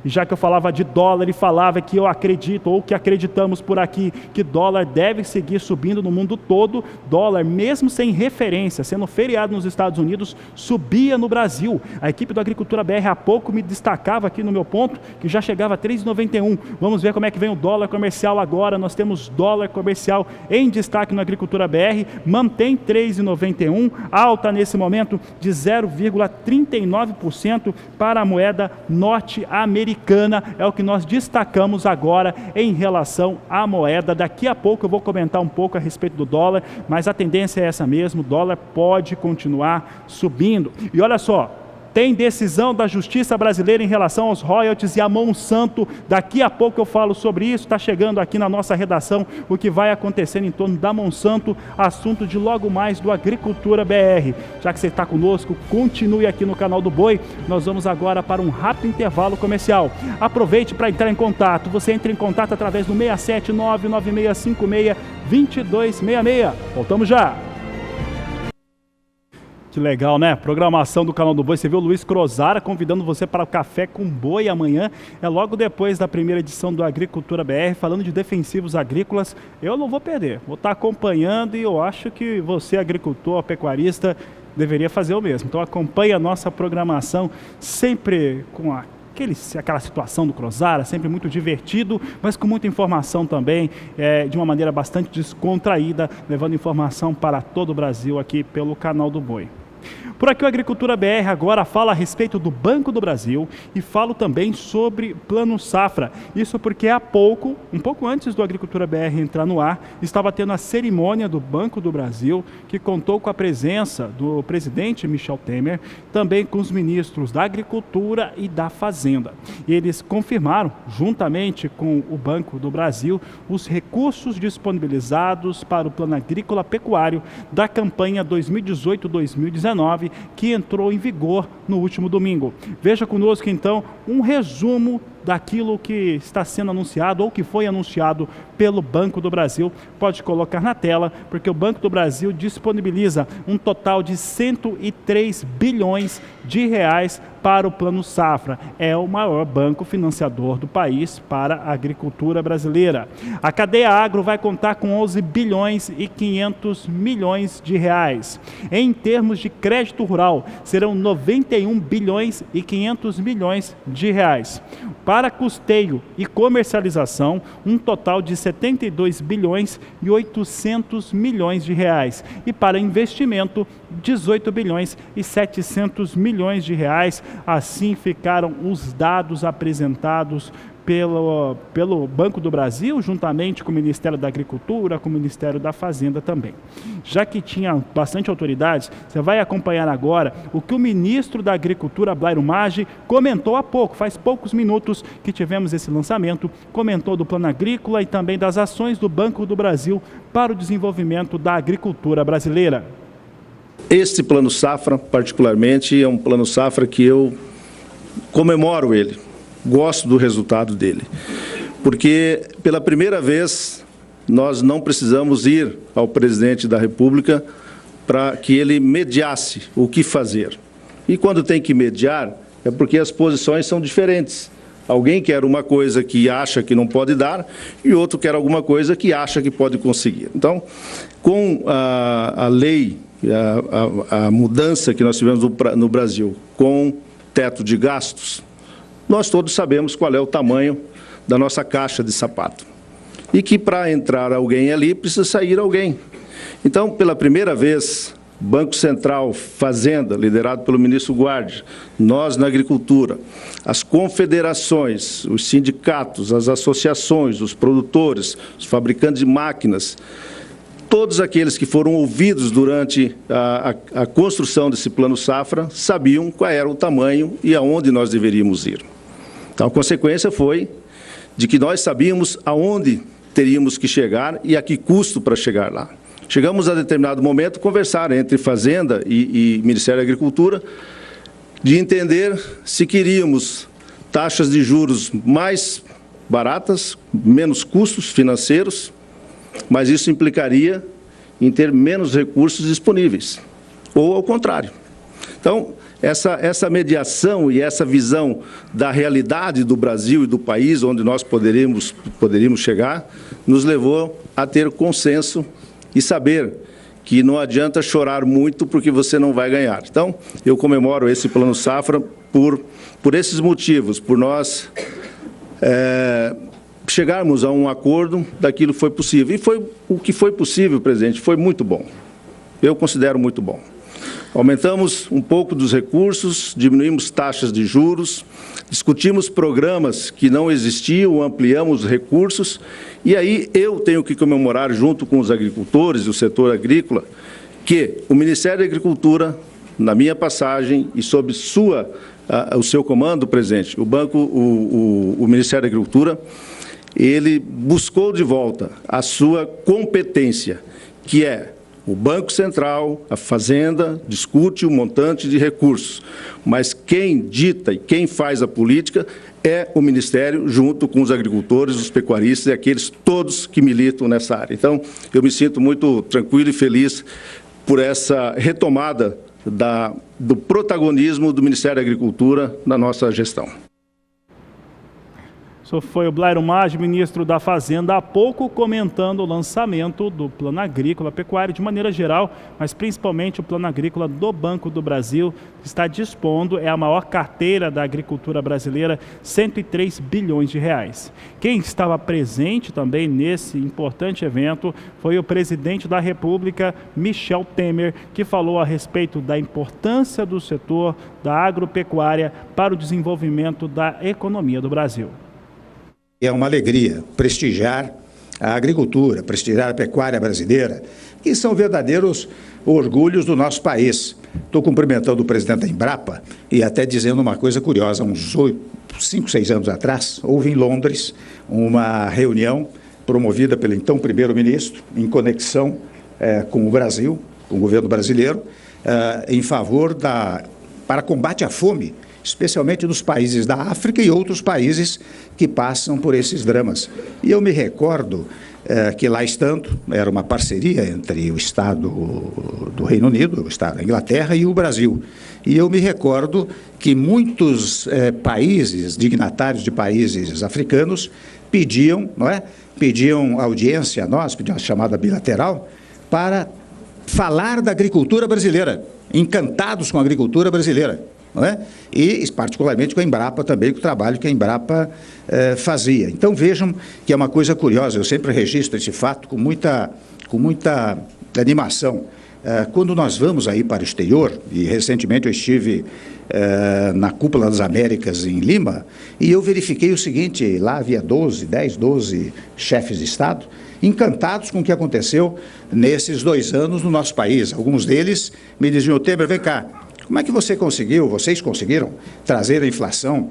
E já que eu falava de dólar e falava que eu acredito, ou que acreditamos por aqui, que dólar deve seguir subindo no mundo todo, dólar, mesmo sem referência, sendo feriado nos Estados Unidos, subia no Brasil. A equipe do Agricultura BR há pouco me destacava aqui no meu ponto, que já chegava a 3,91. Vamos ver como é que vem o dólar comercial agora. Nós temos dólar comercial em destaque no Agricultura BR, mantém 3,91, alta nesse momento de 0,39% para a moeda norte-americana. É o que nós destacamos agora em relação à moeda. Daqui a pouco eu vou comentar um pouco a respeito do dólar, mas a tendência é essa mesmo, o dólar pode continuar subindo. E olha só, tem decisão da Justiça Brasileira em relação aos royalties e a Monsanto. Daqui a pouco eu falo sobre isso. Está chegando aqui na nossa redação o que vai acontecer em torno da Monsanto, assunto de logo mais do Agricultura BR. Já que você está conosco, continue aqui no canal do Boi. Nós vamos agora para um rápido intervalo comercial. Aproveite para entrar em contato. Você entra em contato através do 67996562266. Voltamos já. Que legal, né? Programação do canal do Boi. Você viu o Luiz Crozara convidando você para o Café com Boi amanhã. É logo depois da primeira edição do Agricultura BR, falando de defensivos agrícolas. Eu não vou perder. Vou estar acompanhando e eu acho que você, agricultor, pecuarista, deveria fazer o mesmo. Então acompanhe a nossa programação sempre com aquela situação do Crozara, sempre muito divertido, mas com muita informação também, de uma maneira bastante descontraída, levando informação para todo o Brasil aqui pelo canal do Boi. Por aqui o Agricultura BR agora fala a respeito do Banco do Brasil e falo também sobre Plano Safra. Isso porque há pouco, um pouco antes do Agricultura BR entrar no ar, estava tendo a cerimônia do Banco do Brasil, que contou com a presença do presidente Michel Temer, também com os ministros da Agricultura e da Fazenda. E eles confirmaram, juntamente com o Banco do Brasil, os recursos disponibilizados para o Plano Agrícola Pecuário da campanha 2018-2019, que entrou em vigor no último domingo. Veja conosco então um resumo daquilo que está sendo anunciado ou que foi anunciado pelo Banco do Brasil. Pode colocar na tela, porque o Banco do Brasil disponibiliza um total de 103 bilhões de reais para o Plano Safra. É o maior banco financiador do país para a agricultura brasileira. A cadeia agro vai contar com 11 bilhões e 500 milhões de reais. Em termos de crédito rural, serão 91 bilhões e 500 milhões de reais. Para custeio e comercialização, um total de 72 bilhões e 800 milhões de reais. E para investimento, 18 bilhões e 700 milhões de reais. Assim ficaram os dados apresentados pelo Banco do Brasil, juntamente com o Ministério da Agricultura, com o Ministério da Fazenda também. Já que tinha bastante autoridades, você vai acompanhar agora o que o ministro da Agricultura, Blairo Maggi, comentou há pouco, faz poucos minutos que tivemos esse lançamento, comentou do Plano Agrícola e também das ações do Banco do Brasil para o desenvolvimento da agricultura brasileira. Este Plano Safra, particularmente, é um Plano Safra que eu comemoro ele. Gosto do resultado dele, porque pela primeira vez nós não precisamos ir ao presidente da República para que ele mediasse o que fazer. E quando tem que mediar, é porque as posições são diferentes. Alguém quer uma coisa que acha que não pode dar e outro quer alguma coisa que acha que pode conseguir. Então, com a lei, a mudança que nós tivemos no Brasil com teto de gastos, nós todos sabemos qual é o tamanho da nossa caixa de sapato. E que para entrar alguém ali, precisa sair alguém. Então, pela primeira vez, Banco Central, Fazenda, liderado pelo ministro Guardi, nós na agricultura, as confederações, os sindicatos, as associações, os produtores, os fabricantes de máquinas, todos aqueles que foram ouvidos durante a construção desse Plano Safra sabiam qual era o tamanho e aonde nós deveríamos ir. Então, a consequência foi de que nós sabíamos aonde teríamos que chegar e a que custo para chegar lá. Chegamos a determinado momento a conversar entre Fazenda e Ministério da Agricultura de entender se queríamos taxas de juros mais baratas, menos custos financeiros, mas isso implicaria em ter menos recursos disponíveis, ou ao contrário. Então, essa mediação e essa visão da realidade do Brasil e do país, onde nós poderíamos chegar, nos levou a ter consenso e saber que não adianta chorar muito porque você não vai ganhar. Então, eu comemoro esse Plano Safra por esses motivos, por nós chegarmos a um acordo daquilo que foi possível. E o que foi possível, presidente, foi muito bom. Eu considero muito bom. Aumentamos um pouco dos recursos, diminuímos taxas de juros, discutimos programas que não existiam, ampliamos recursos, e aí eu tenho que comemorar, junto com os agricultores e o setor agrícola, que o Ministério da Agricultura, na minha passagem e sob o seu comando, presidente, o Ministério da Agricultura, ele buscou de volta a sua competência, que é o Banco Central, a Fazenda, discute o montante de recursos, mas quem dita e quem faz a política é o Ministério, junto com os agricultores, os pecuaristas e aqueles todos que militam nessa área. Então, eu me sinto muito tranquilo e feliz por essa retomada do protagonismo do Ministério da Agricultura na nossa gestão. Isso foi o Blairo Maggi, ministro da Fazenda, há pouco comentando o lançamento do Plano Agrícola Pecuário de maneira geral, mas principalmente o Plano Agrícola do Banco do Brasil, que está dispondo, é a maior carteira da agricultura brasileira, 103 bilhões de reais. Quem estava presente também nesse importante evento foi o presidente da República, Michel Temer, que falou a respeito da importância do setor da agropecuária para o desenvolvimento da economia do Brasil. É uma alegria prestigiar a agricultura, prestigiar a pecuária brasileira, que são verdadeiros orgulhos do nosso país. Estou cumprimentando o presidente da Embrapa e até dizendo uma coisa curiosa. Uns 5, 6 anos atrás, houve em Londres uma reunião promovida pelo então primeiro-ministro, em conexão com o Brasil, com o governo brasileiro, em favor para combate à fome, especialmente nos países da África e outros países que passam por esses dramas. E eu me recordo que lá estando, era uma parceria entre o Estado do Reino Unido, o Estado da Inglaterra e o Brasil. E eu me recordo que muitos países, dignatários de países africanos, pediam audiência a nós, pediam a chamada bilateral, para falar da agricultura brasileira, encantados com a agricultura brasileira. Não é? E, particularmente, com a Embrapa também, com o trabalho que a Embrapa fazia. Então, vejam que é uma coisa curiosa, eu sempre registro esse fato com muita animação. Quando nós vamos aí para o exterior, e recentemente eu estive na Cúpula das Américas em Lima, e eu verifiquei o seguinte: lá havia 10, 12 chefes de Estado, encantados com o que aconteceu nesses 2 anos no nosso país. Alguns deles me diziam: Temer, vem cá, como é que vocês conseguiram trazer a inflação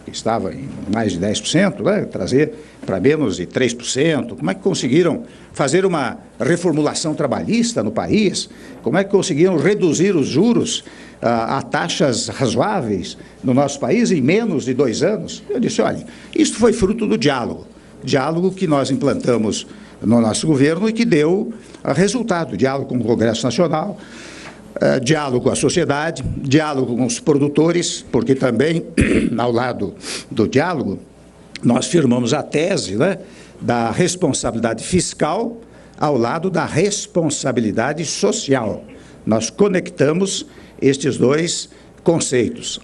que estava em mais de 10%, né? Trazer para menos de 3%? Como é que conseguiram fazer uma reformulação trabalhista no país? Como é que conseguiram reduzir os juros a taxas razoáveis no nosso país em menos de 2 anos? Eu disse: olha, isso foi fruto do diálogo que nós implantamos no nosso governo e que deu resultado, diálogo com o Congresso Nacional, diálogo com a sociedade, diálogo com os produtores, porque também, ao lado do diálogo, nós firmamos a tese, né, da responsabilidade fiscal ao lado da responsabilidade social. Nós conectamos estes 2 conceitos.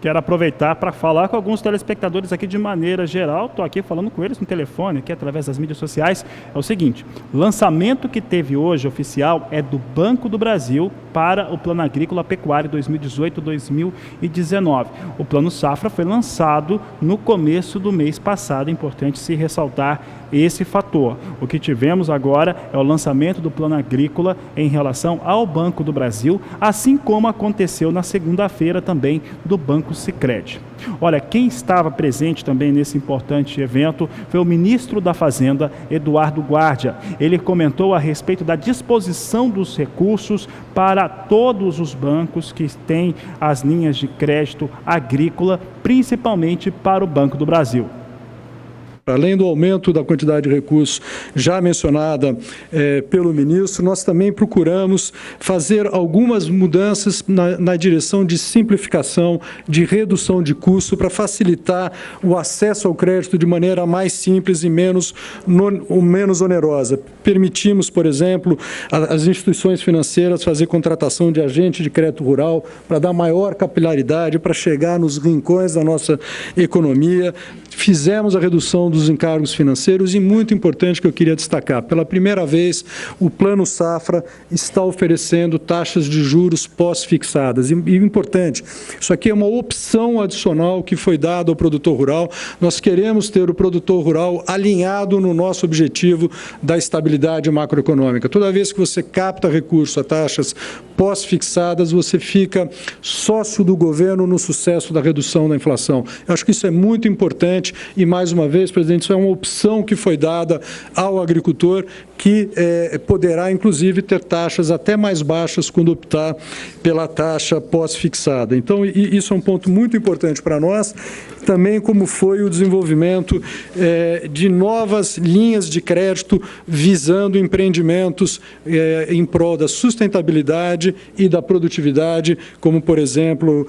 Quero aproveitar para falar com alguns telespectadores aqui de maneira geral. Estou aqui falando com eles no telefone, aqui através das mídias sociais. É o seguinte: o lançamento que teve hoje oficial é do Banco do Brasil para o Plano Agrícola Pecuário 2018-2019. O Plano Safra foi lançado no começo do mês passado. É importante se ressaltar esse fator. O que tivemos agora é o lançamento do Plano Agrícola em relação ao Banco do Brasil, assim como aconteceu na segunda-feira também do Banco Banco Sicredi. Olha, quem estava presente também nesse importante evento foi o ministro da Fazenda, Eduardo Guardia. Ele comentou a respeito da disposição dos recursos para todos os bancos que têm as linhas de crédito agrícola, principalmente para o Banco do Brasil. Além do aumento da quantidade de recursos já mencionada pelo ministro, nós também procuramos fazer algumas mudanças na direção de simplificação, de redução de custo, para facilitar o acesso ao crédito de maneira mais simples e menos onerosa. Permitimos, por exemplo, às instituições financeiras fazer contratação de agente de crédito rural para dar maior capilaridade, para chegar nos rincões da nossa economia. Fizemos a redução dos encargos financeiros e, muito importante que eu queria destacar, pela primeira vez o Plano Safra está oferecendo taxas de juros pós-fixadas. E importante, isso aqui é uma opção adicional que foi dada ao produtor rural. Nós queremos ter o produtor rural alinhado no nosso objetivo da estabilidade macroeconômica. Toda vez que você capta recursos a taxas pós-fixadas, você fica sócio do governo no sucesso da redução da inflação. Eu acho que isso é muito importante e, mais uma vez, presidente, isso é uma opção que foi dada ao agricultor que poderá, inclusive, ter taxas até mais baixas quando optar pela taxa pós-fixada. Então, isso é um ponto muito importante para nós, também como foi o desenvolvimento de novas linhas de crédito visando empreendimentos em prol da sustentabilidade e da produtividade, como, por exemplo,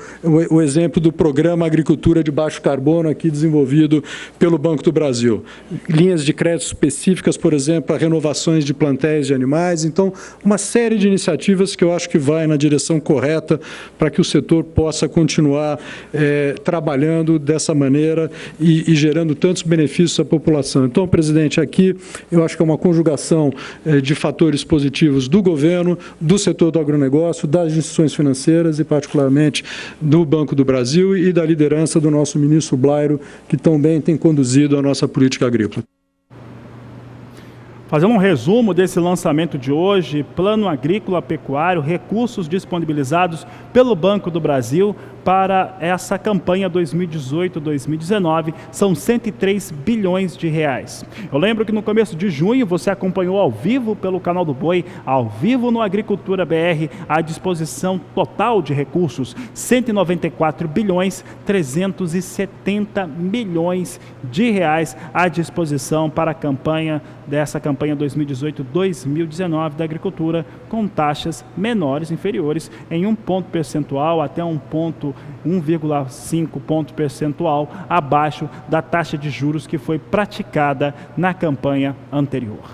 o exemplo do Programa Agricultura de Baixo Carbono, aqui desenvolvido pelo Banco do Brasil. Linhas de crédito específicas, por exemplo, para renovações de plantéis de animais. Então, uma série de iniciativas que eu acho que vai na direção correta para que o setor possa continuar trabalhando dessa maneira e gerando tantos benefícios à população. Então, presidente, aqui eu acho que é uma conjugação de fatores positivos do governo, do setor do agronegócio, das instituições financeiras e, particularmente, do Banco do Brasil e da liderança do nosso ministro Blairo, que também tem conduzido a nossa política agrícola. Fazendo um resumo desse lançamento de hoje, Plano Agrícola Pecuário, recursos disponibilizados pelo Banco do Brasil para essa campanha 2018-2019, são 103 bilhões de reais. Eu lembro que no começo de junho você acompanhou ao vivo pelo canal do Boi, ao vivo no Agricultura BR, a disposição total de recursos, 194 bilhões 370 milhões de reais à disposição para a campanha dessa campanha 2018-2019 da agricultura, com taxas menores, inferiores, em 1 ponto percentual até 1,5 ponto percentual abaixo da taxa de juros que foi praticada na campanha anterior.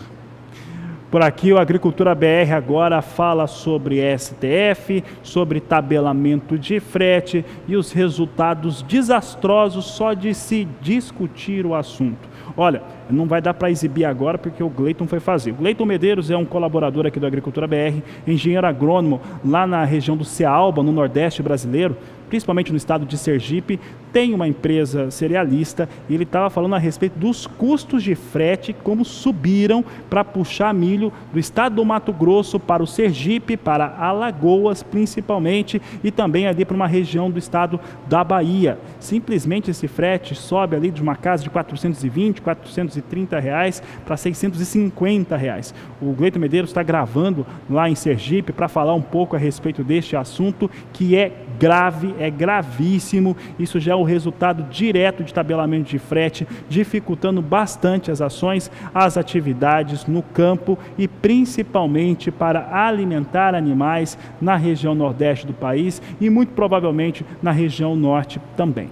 Por aqui, o Agricultura BR agora fala sobre STF, sobre tabelamento de frete e os resultados desastrosos só de se discutir o assunto. Olha, não vai dar para exibir agora porque o Gleiton foi fazer. O Gleiton Medeiros é um colaborador aqui do Agricultura BR, engenheiro agrônomo lá na região do Cealba, no Nordeste brasileiro, principalmente no estado de Sergipe, tem uma empresa cerealista e ele estava falando a respeito dos custos de frete, como subiram para puxar milho do estado do Mato Grosso para o Sergipe, para Alagoas principalmente, e também ali para uma região do estado da Bahia. Simplesmente esse frete sobe ali de uma casa de 420, 430 reais para 650 reais. O Gleiton Medeiros está gravando lá em Sergipe para falar um pouco a respeito deste assunto, que é grave, é gravíssimo. Isso já é o resultado direto de tabelamento de frete, dificultando bastante as ações, as atividades no campo e principalmente para alimentar animais na região nordeste do país e muito provavelmente na região norte também.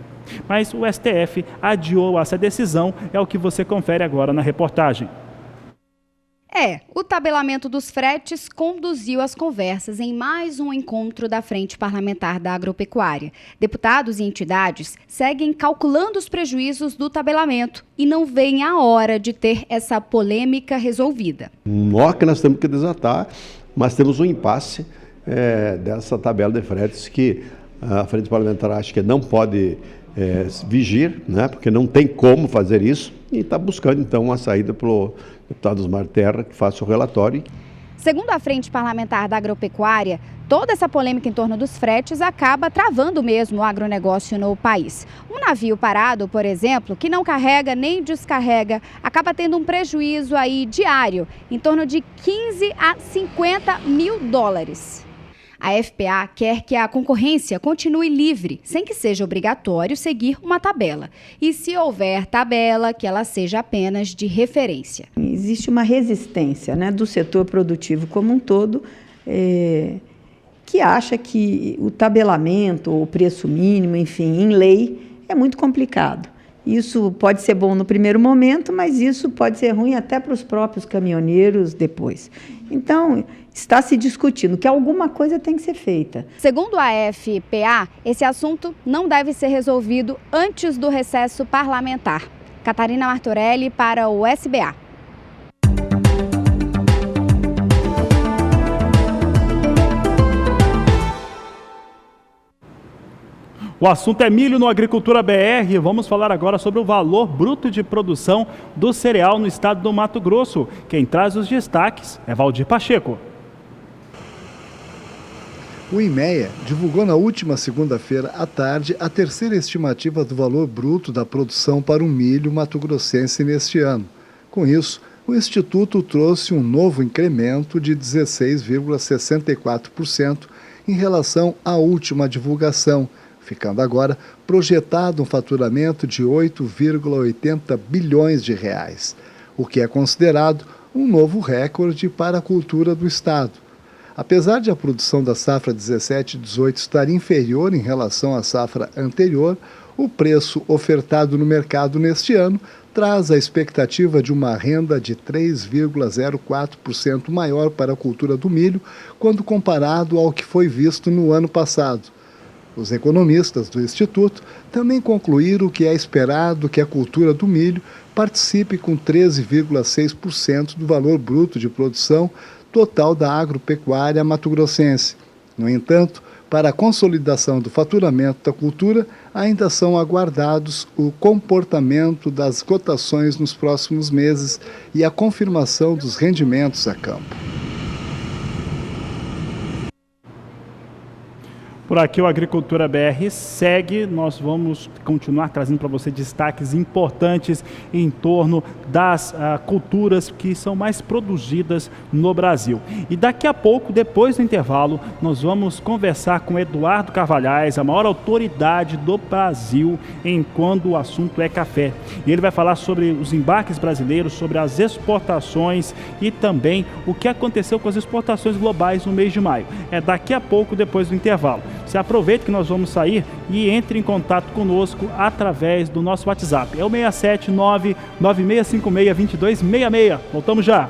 Mas o STF adiou essa decisão, é o que você confere agora na reportagem. O tabelamento dos fretes conduziu as conversas em mais um encontro da Frente Parlamentar da Agropecuária. Deputados e entidades seguem calculando os prejuízos do tabelamento e não veem a hora de ter essa polêmica resolvida. Nó que nós temos que desatar, mas temos um impasse dessa tabela de fretes que a Frente Parlamentar acha que não pode vigir, né, porque não tem como fazer isso, e está buscando então uma saída pelo deputado Osmar Terra, que faça o relatório. Segundo a Frente Parlamentar da Agropecuária, toda essa polêmica em torno dos fretes acaba travando mesmo o agronegócio no país. Um navio parado, por exemplo, que não carrega nem descarrega, acaba tendo um prejuízo aí diário, em torno de 15 a 50 mil dólares. A FPA quer que a concorrência continue livre, sem que seja obrigatório seguir uma tabela. E se houver tabela, que ela seja apenas de referência. Existe uma resistência, né, do setor produtivo como um todo, que acha que o tabelamento, ou o preço mínimo, enfim, em lei, é muito complicado. Isso pode ser bom no primeiro momento, mas isso pode ser ruim até para os próprios caminhoneiros depois. Então, está se discutindo que alguma coisa tem que ser feita. Segundo a FPA, esse assunto não deve ser resolvido antes do recesso parlamentar. Catarina Martorelli para o SBA. O assunto é milho no Agricultura BR. Vamos falar agora sobre o valor bruto de produção do cereal no estado do Mato Grosso. Quem traz os destaques é Valdir Pacheco. O IMEA divulgou na última segunda-feira à tarde a terceira estimativa do valor bruto da produção para o milho mato-grossense neste ano. Com isso, o Instituto trouxe um novo incremento de 16,64% em relação à última divulgação, ficando agora projetado um faturamento de 8,80 bilhões de reais, o que é considerado um novo recorde para a cultura do estado. Apesar de a produção da safra 17/18 estar inferior em relação à safra anterior, o preço ofertado no mercado neste ano traz a expectativa de uma renda de 3,04% maior para a cultura do milho quando comparado ao que foi visto no ano passado. Os economistas do Instituto também concluíram que é esperado que a cultura do milho participe com 13,6% do valor bruto de produção total da agropecuária mato-grossense. No entanto, para a consolidação do faturamento da cultura, ainda são aguardados o comportamento das cotações nos próximos meses e a confirmação dos rendimentos a campo. Por aqui o Agricultura BR segue, nós vamos continuar trazendo para você destaques importantes em torno das culturas que são mais produzidas no Brasil. E daqui a pouco, depois do intervalo, nós vamos conversar com Eduardo Carvalhais, a maior autoridade do Brasil quando o assunto é café. E ele vai falar sobre os embarques brasileiros, sobre as exportações e também o que aconteceu com as exportações globais no mês de maio. É daqui a pouco, depois do intervalo. Você aproveita que nós vamos sair e entre em contato conosco através do nosso WhatsApp. É o 679-9656-2266. Voltamos já.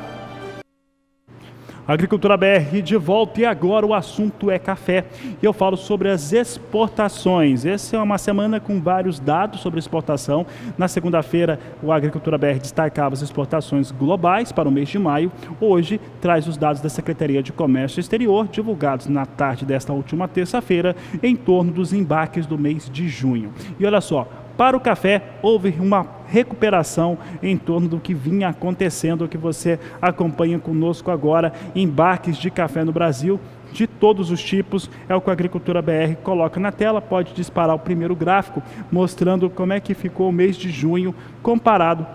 Agricultura BR de volta e agora o assunto é café. E eu falo sobre as exportações. Essa é uma semana com vários dados sobre exportação. Na segunda-feira, o Agricultura BR destacava as exportações globais para o mês de maio. Hoje, traz os dados da Secretaria de Comércio Exterior, divulgados na tarde desta última terça-feira, em torno dos embarques do mês de junho. E olha só, para o café, houve uma recuperação em torno do que vinha acontecendo, que você acompanha conosco agora, embarques de café no Brasil, de todos os tipos, é o que a Agricultura BR coloca na tela. Pode disparar o primeiro gráfico, mostrando como é que ficou o mês de junho, comparado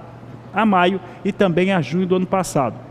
a maio e também a junho do ano passado.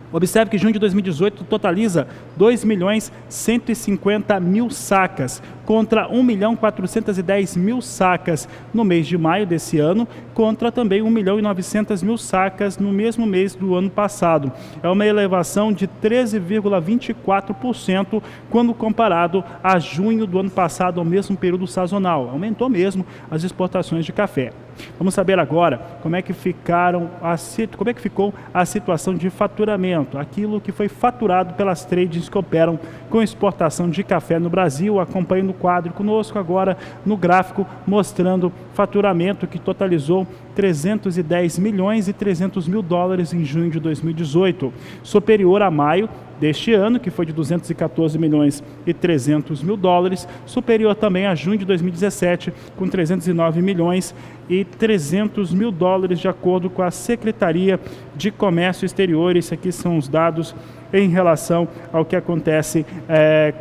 Observe que junho de 2018 totaliza 2.150.000 sacas, contra 1.410.000 sacas no mês de maio desse ano, contra também 1.900.000 sacas no mesmo mês do ano passado. É uma elevação de 13,24% quando comparado a junho do ano passado, ao mesmo período sazonal. Aumentou mesmo as exportações de café. Vamos saber agora como é que ficou a situação de faturamento, aquilo que foi faturado pelas tradings que operam com exportação de café no Brasil. Acompanhe no quadro conosco agora no gráfico, mostrando faturamento que totalizou 310 milhões e 300 mil dólares em junho de 2018, superior a maio, deste ano, que foi de 214 milhões e 300 mil dólares, superior também a junho de 2017, com 309 milhões e 300 mil dólares, de acordo com a Secretaria de Comércio Exterior. Esses aqui são os dados em relação ao que acontece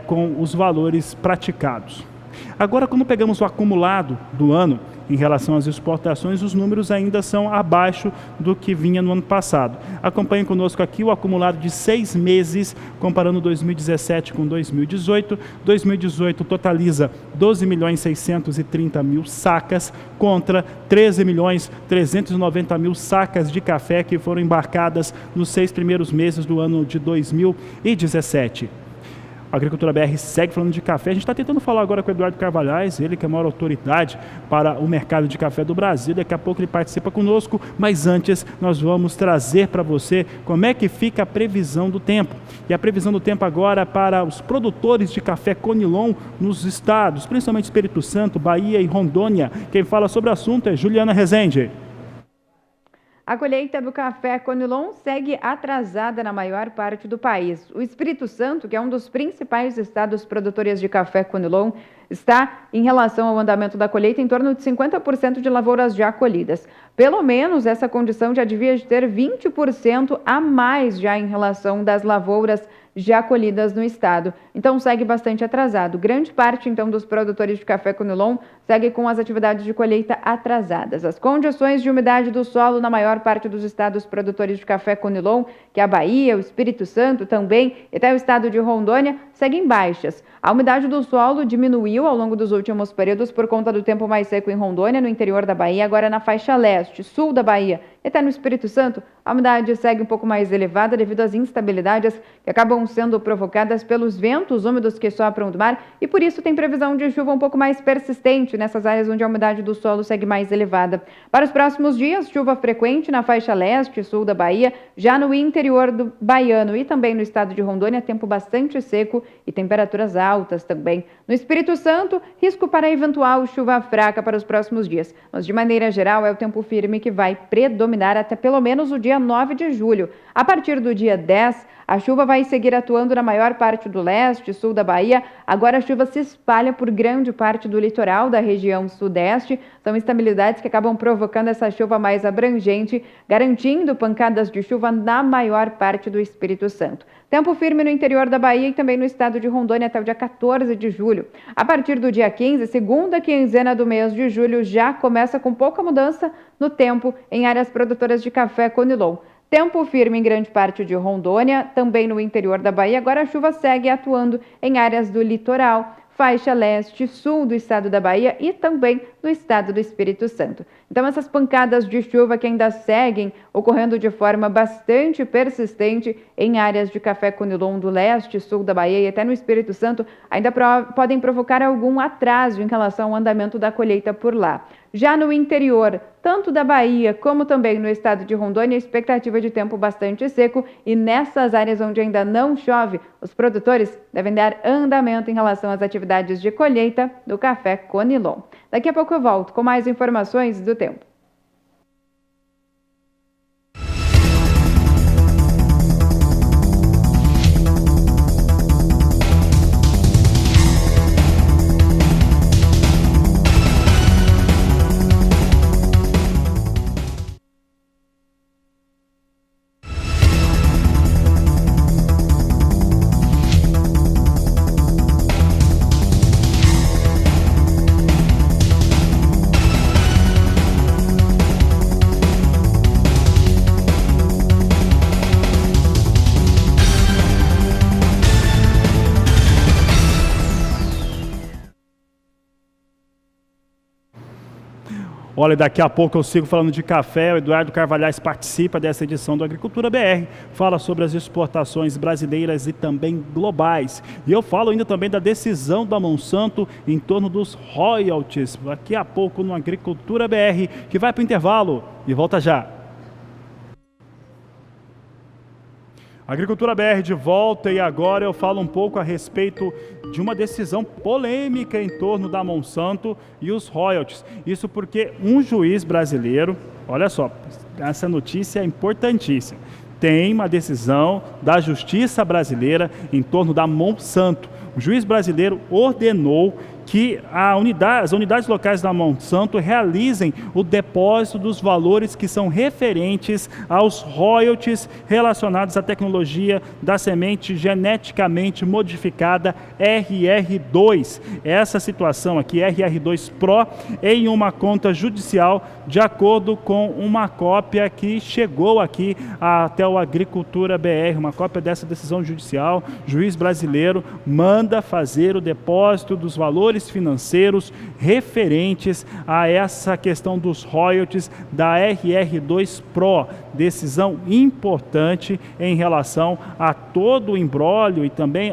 com os valores praticados. Agora, quando pegamos o acumulado do ano em relação às exportações, os números ainda são abaixo do que vinha no ano passado. Acompanhem conosco aqui o acumulado de 6 meses, comparando 2017 com 2018. 2018 totaliza 12.630.000 sacas contra 13.390.000 sacas de café que foram embarcadas nos 6 primeiros meses do ano de 2017. A Agricultura BR segue falando de café. A gente está tentando falar agora com o Eduardo Carvalhais, ele que é a maior autoridade para o mercado de café do Brasil. Daqui a pouco ele participa conosco, mas antes nós vamos trazer para você como é que fica a previsão do tempo. E a previsão do tempo agora para os produtores de café Conilon nos estados, principalmente Espírito Santo, Bahia e Rondônia. Quem fala sobre o assunto é Juliana Rezende. A colheita do café Conilon segue atrasada na maior parte do país. O Espírito Santo, que é um dos principais estados produtores de café Conilon, está, em relação ao andamento da colheita, em torno de 50% de lavouras já colhidas. Pelo menos essa condição já devia ter 20% a mais já em relação das lavouras já colhidas no estado. Então segue bastante atrasado. Grande parte, então, dos produtores de café Conilon segue com as atividades de colheita atrasadas. As condições de umidade do solo na maior parte dos estados produtores de café Conilon, que é a Bahia, o Espírito Santo também, e até o estado de Rondônia, seguem baixas. A umidade do solo diminuiu ao longo dos últimos períodos por conta do tempo mais seco em Rondônia, no interior da Bahia, agora na faixa leste, sul da Bahia. E até no Espírito Santo, a umidade segue um pouco mais elevada devido às instabilidades que acabam sendo provocadas pelos ventos úmidos que sopram do mar, e por isso tem previsão de chuva um pouco mais persistente nessas áreas onde a umidade do solo segue mais elevada. Para os próximos dias, chuva frequente na faixa leste e sul da Bahia, já no interior do baiano e também no estado de Rondônia, tempo bastante seco e temperaturas altas também. No Espírito Santo, risco para eventual chuva fraca para os próximos dias, mas de maneira geral é o tempo firme que vai predominar até pelo menos o dia 9 de julho. A partir do dia 10, a chuva vai seguir atuando na maior parte do leste e sul da Bahia. Agora a chuva se espalha por grande parte do litoral da região sudeste. São instabilidades que acabam provocando essa chuva mais abrangente, garantindo pancadas de chuva na maior parte do Espírito Santo. Tempo firme no interior da Bahia e também no estado de Rondônia até o dia 14 de julho. A partir do dia 15, segunda quinzena do mês de julho, já começa com pouca mudança no tempo em áreas produtoras de café Conilon. Tempo firme em grande parte de Rondônia, também no interior da Bahia. Agora a chuva segue atuando em áreas do litoral, faixa leste e sul do estado da Bahia e também no estado do Espírito Santo. Então essas pancadas de chuva que ainda seguem ocorrendo de forma bastante persistente em áreas de café Conilon do leste e sul da Bahia e até no Espírito Santo ainda podem provocar algum atraso em relação ao andamento da colheita por lá. Já no interior, tanto da Bahia como também no estado de Rondônia, expectativa de tempo bastante seco e nessas áreas onde ainda não chove, os produtores devem dar andamento em relação às atividades de colheita do café Conilon. Daqui a pouco eu volto com mais informações do tempo. Olha, daqui a pouco eu sigo falando de café. O Eduardo Carvalhais participa dessa edição do Agricultura BR, fala sobre as exportações brasileiras e também globais. E eu falo ainda também da decisão da Monsanto em torno dos royalties, daqui a pouco no Agricultura BR, que vai para o intervalo e volta já. Agricultura BR de volta e agora eu falo um pouco a respeito de uma decisão polêmica em torno da Monsanto e os royalties. Isso porque um juiz brasileiro, olha só, essa notícia é importantíssima. tem uma decisão da Justiça brasileira em torno da Monsanto. O juiz brasileiro ordenou que as unidades locais da Monsanto realizem o depósito dos valores que são referentes aos royalties relacionados à tecnologia da semente geneticamente modificada RR2. Essa situação aqui, RR2 Pro, em uma conta judicial, de acordo com uma cópia que chegou aqui até o Agricultura BR, uma cópia dessa decisão judicial. O juiz brasileiro manda fazer o depósito dos valores financeiros referentes a essa questão dos royalties da RR2 Pro. Decisão importante em relação a todo o imbróglio e também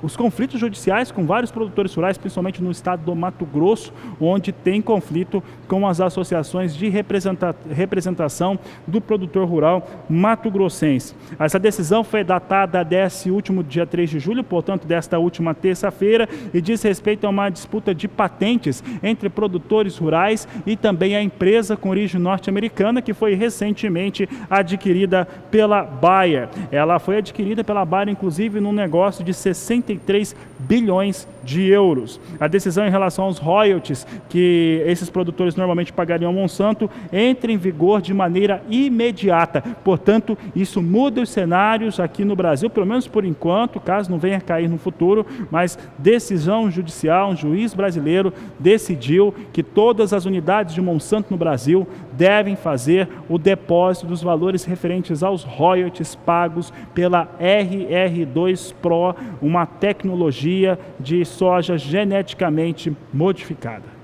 os conflitos judiciais com vários produtores rurais, principalmente no estado do Mato Grosso, onde tem conflito com as associações de representação do produtor rural mato-grossense. Essa decisão foi datada desse último dia 3 de julho, portanto, desta última terça-feira, e diz respeito a uma disputa de patentes entre produtores rurais e também a empresa com origem norte-americana, que foi recentemente adquirida pela Bayer. Ela foi adquirida pela Bayer, inclusive, num negócio de 63 bilhões de euros. A decisão em relação aos royalties que esses produtores normalmente pagariam ao Monsanto entra em vigor de maneira imediata. Portanto, isso muda os cenários aqui no Brasil, pelo menos por enquanto, caso não venha a cair no futuro, mas decisão judicial, um juiz brasileiro decidiu que todas as unidades de Monsanto no Brasil devem fazer o depósito dos valores referentes aos royalties pagos pela RR2 Pro, uma tecnologia de soja geneticamente modificada.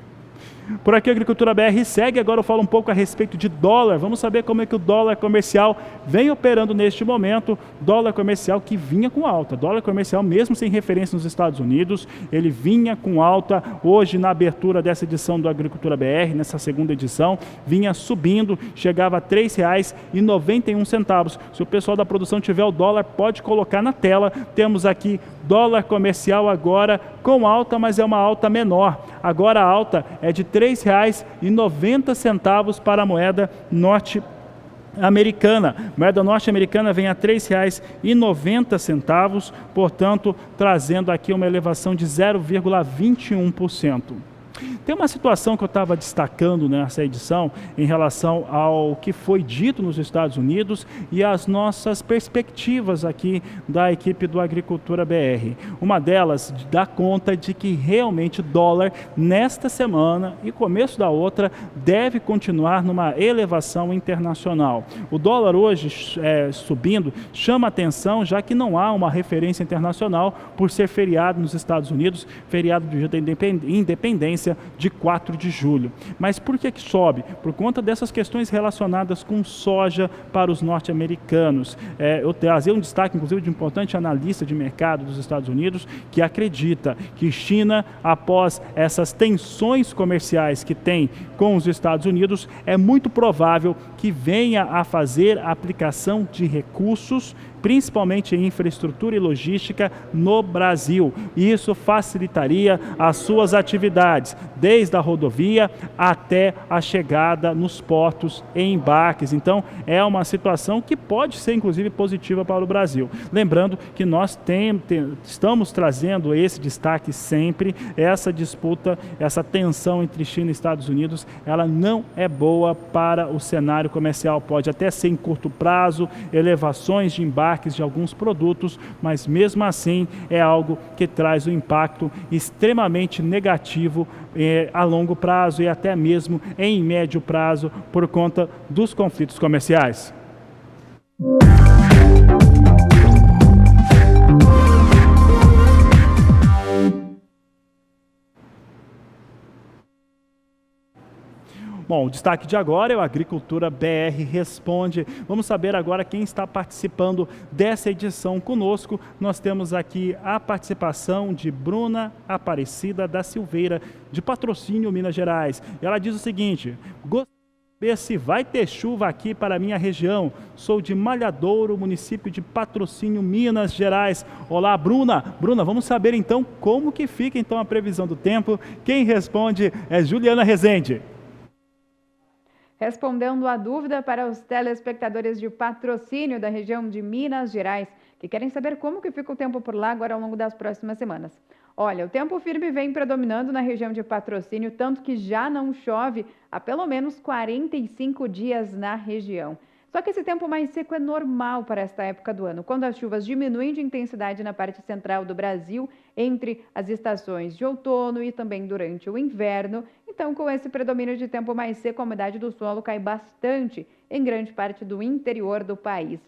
Por aqui a Agricultura BR segue, agora eu falo um pouco a respeito de dólar. Vamos saber como é que o dólar comercial vem operando neste momento. Dólar comercial que vinha com alta. Dólar comercial mesmo sem referência nos Estados Unidos, ele vinha com alta. Hoje na abertura dessa edição do Agricultura BR, nessa segunda edição, vinha subindo, chegava a R$ 3,91. Se o pessoal da produção tiver o dólar, pode colocar na tela. Temos aqui dólar comercial agora com alta, mas é uma alta menor. Agora a alta é de R$ 3,90 para a moeda norte-americana. A moeda norte-americana vem a R$ 3,90, portanto, trazendo aqui uma elevação de 0,21%. Tem uma situação que eu estava destacando nessa edição em relação ao que foi dito nos Estados Unidos e as nossas perspectivas aqui da equipe do Agricultura BR. Uma delas dá conta de que realmente o dólar nesta semana e começo da outra deve continuar numa elevação internacional. O dólar hoje subindo chama atenção, já que não há uma referência internacional por ser feriado nos Estados Unidos, feriado do dia da independência de 4 de julho. Mas por que sobe? Por conta dessas questões relacionadas com soja para os norte-americanos. Eu trazer um destaque, inclusive, de um importante analista de mercado dos Estados Unidos, que acredita que China, após essas tensões comerciais que tem com os Estados Unidos, é muito provável que venha a fazer a aplicação de recursos, principalmente em infraestrutura e logística no Brasil. Isso facilitaria as suas atividades, desde a rodovia até a chegada nos portos e embarques. Então, é uma situação que pode ser, inclusive, positiva para o Brasil. Lembrando que nós estamos trazendo esse destaque sempre, essa disputa, essa tensão entre China e Estados Unidos, ela não é boa para o cenário comercial. Pode até ser em curto prazo, elevações de embarques de alguns produtos, mas mesmo assim é algo que traz um impacto extremamente negativo a longo prazo e até mesmo em médio prazo por conta dos conflitos comerciais. Bom, o destaque de agora é o Agricultura BR Responde. Vamos saber agora quem está participando dessa edição conosco. Nós temos aqui a participação de Bruna Aparecida da Silveira, de Patrocínio, Minas Gerais. Ela diz o seguinte: gostaria de saber se vai ter chuva aqui para a minha região. Sou de Malhadouro, município de Patrocínio, Minas Gerais. Olá, Bruna. Bruna, vamos saber então como que fica então a previsão do tempo. Quem responde é Juliana Rezende. respondendo a dúvida para os telespectadores de Patrocínio da região de Minas Gerais, que querem saber como que fica o tempo por lá agora ao longo das próximas semanas. Olha, o tempo firme vem predominando na região de Patrocínio, tanto que já não chove há pelo menos 45 dias na região. Só que esse tempo mais seco é normal para esta época do ano, quando as chuvas diminuem de intensidade na parte central do Brasil, entre as estações de outono e também durante o inverno. Então, com esse predomínio de tempo mais seco, a umidade do solo cai bastante em grande parte do interior do país.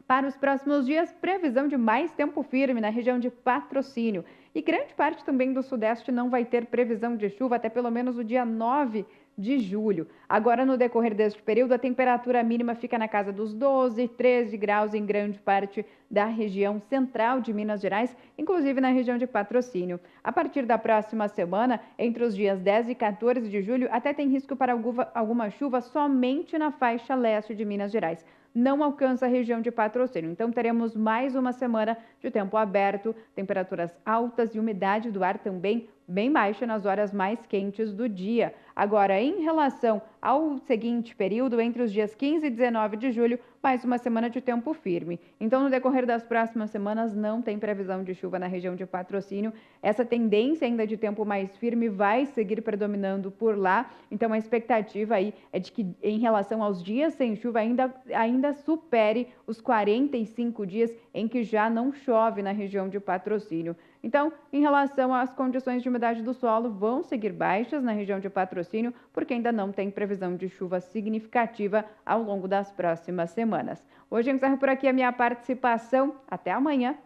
Para os próximos dias, previsão de mais tempo firme na região de Patrocínio. E grande parte também do sudeste não vai ter previsão de chuva até pelo menos o dia 9 de julho. Agora, no decorrer deste período, a temperatura mínima fica na casa dos 12, 13 graus em grande parte da região central de Minas Gerais, inclusive na região de Patrocínio. A partir da próxima semana, entre os dias 10 e 14 de julho, até tem risco para alguma chuva somente na faixa leste de Minas Gerais. Não alcança a região de Patrocínio. Então, teremos mais uma semana de tempo aberto, temperaturas altas e umidade do ar também bem baixa nas horas mais quentes do dia. Agora, em relação ao seguinte período, entre os dias 15 e 19 de julho, mais uma semana de tempo firme. Então, no decorrer das próximas semanas, não tem previsão de chuva na região de Patrocínio. Essa tendência ainda de tempo mais firme vai seguir predominando por lá. Então, a expectativa aí é de que, em relação aos dias sem chuva, ainda supere os 45 dias em que já não chove na região de Patrocínio. Então, em relação às condições de umidade do solo, vão seguir baixas na região de Patrocínio, porque ainda não tem previsão de chuva significativa ao longo das próximas semanas. Hoje eu encerro por aqui a minha participação. Até amanhã.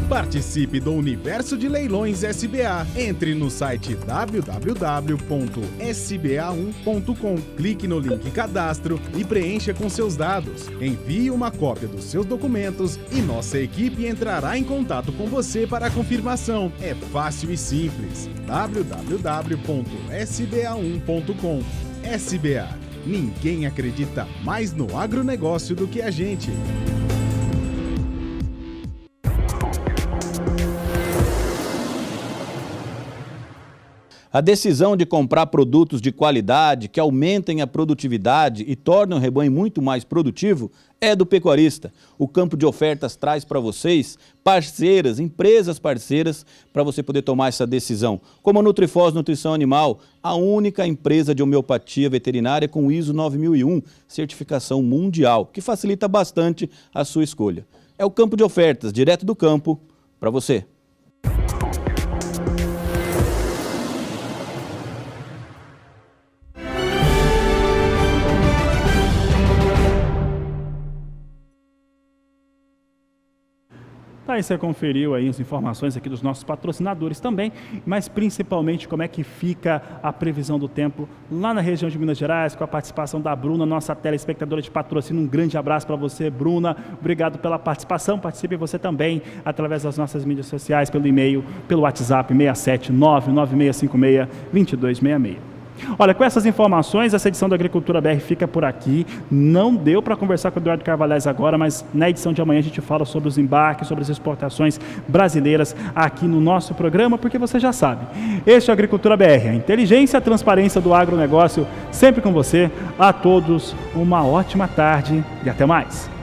Participe do Universo de Leilões SBA. Entre no site www.sba1.com. Clique no link Cadastro e preencha com seus dados. Envie uma cópia dos seus documentos e nossa equipe entrará em contato com você para a confirmação. É fácil e simples. www.sba1.com. SBA. Ninguém acredita mais no agronegócio do que a gente. A decisão de comprar produtos de qualidade que aumentem a produtividade e tornem o rebanho muito mais produtivo é do pecuarista. O Campo de Ofertas traz para vocês parceiras, empresas parceiras, para você poder tomar essa decisão. Como a Nutrifos Nutrição Animal, a única empresa de homeopatia veterinária com ISO 9001, certificação mundial, que facilita bastante a sua escolha. É o Campo de Ofertas, direto do campo, para você. Tá, e você conferiu aí as informações aqui dos nossos patrocinadores também, mas principalmente como é que fica a previsão do tempo lá na região de Minas Gerais, com a participação da Bruna, nossa telespectadora de patrocínio. Um grande abraço para você, Bruna. Obrigado pela participação. Participe você também através das nossas mídias sociais, pelo e-mail, pelo WhatsApp 67996562266. Olha, com essas informações, essa edição da Agricultura BR fica por aqui. Não deu para conversar com o Eduardo Carvalhais agora, mas na edição de amanhã a gente fala sobre os embarques, sobre as exportações brasileiras aqui no nosso programa, porque você já sabe, este é a Agricultura BR, a inteligência e a transparência do agronegócio, sempre com você. A todos uma ótima tarde e até mais.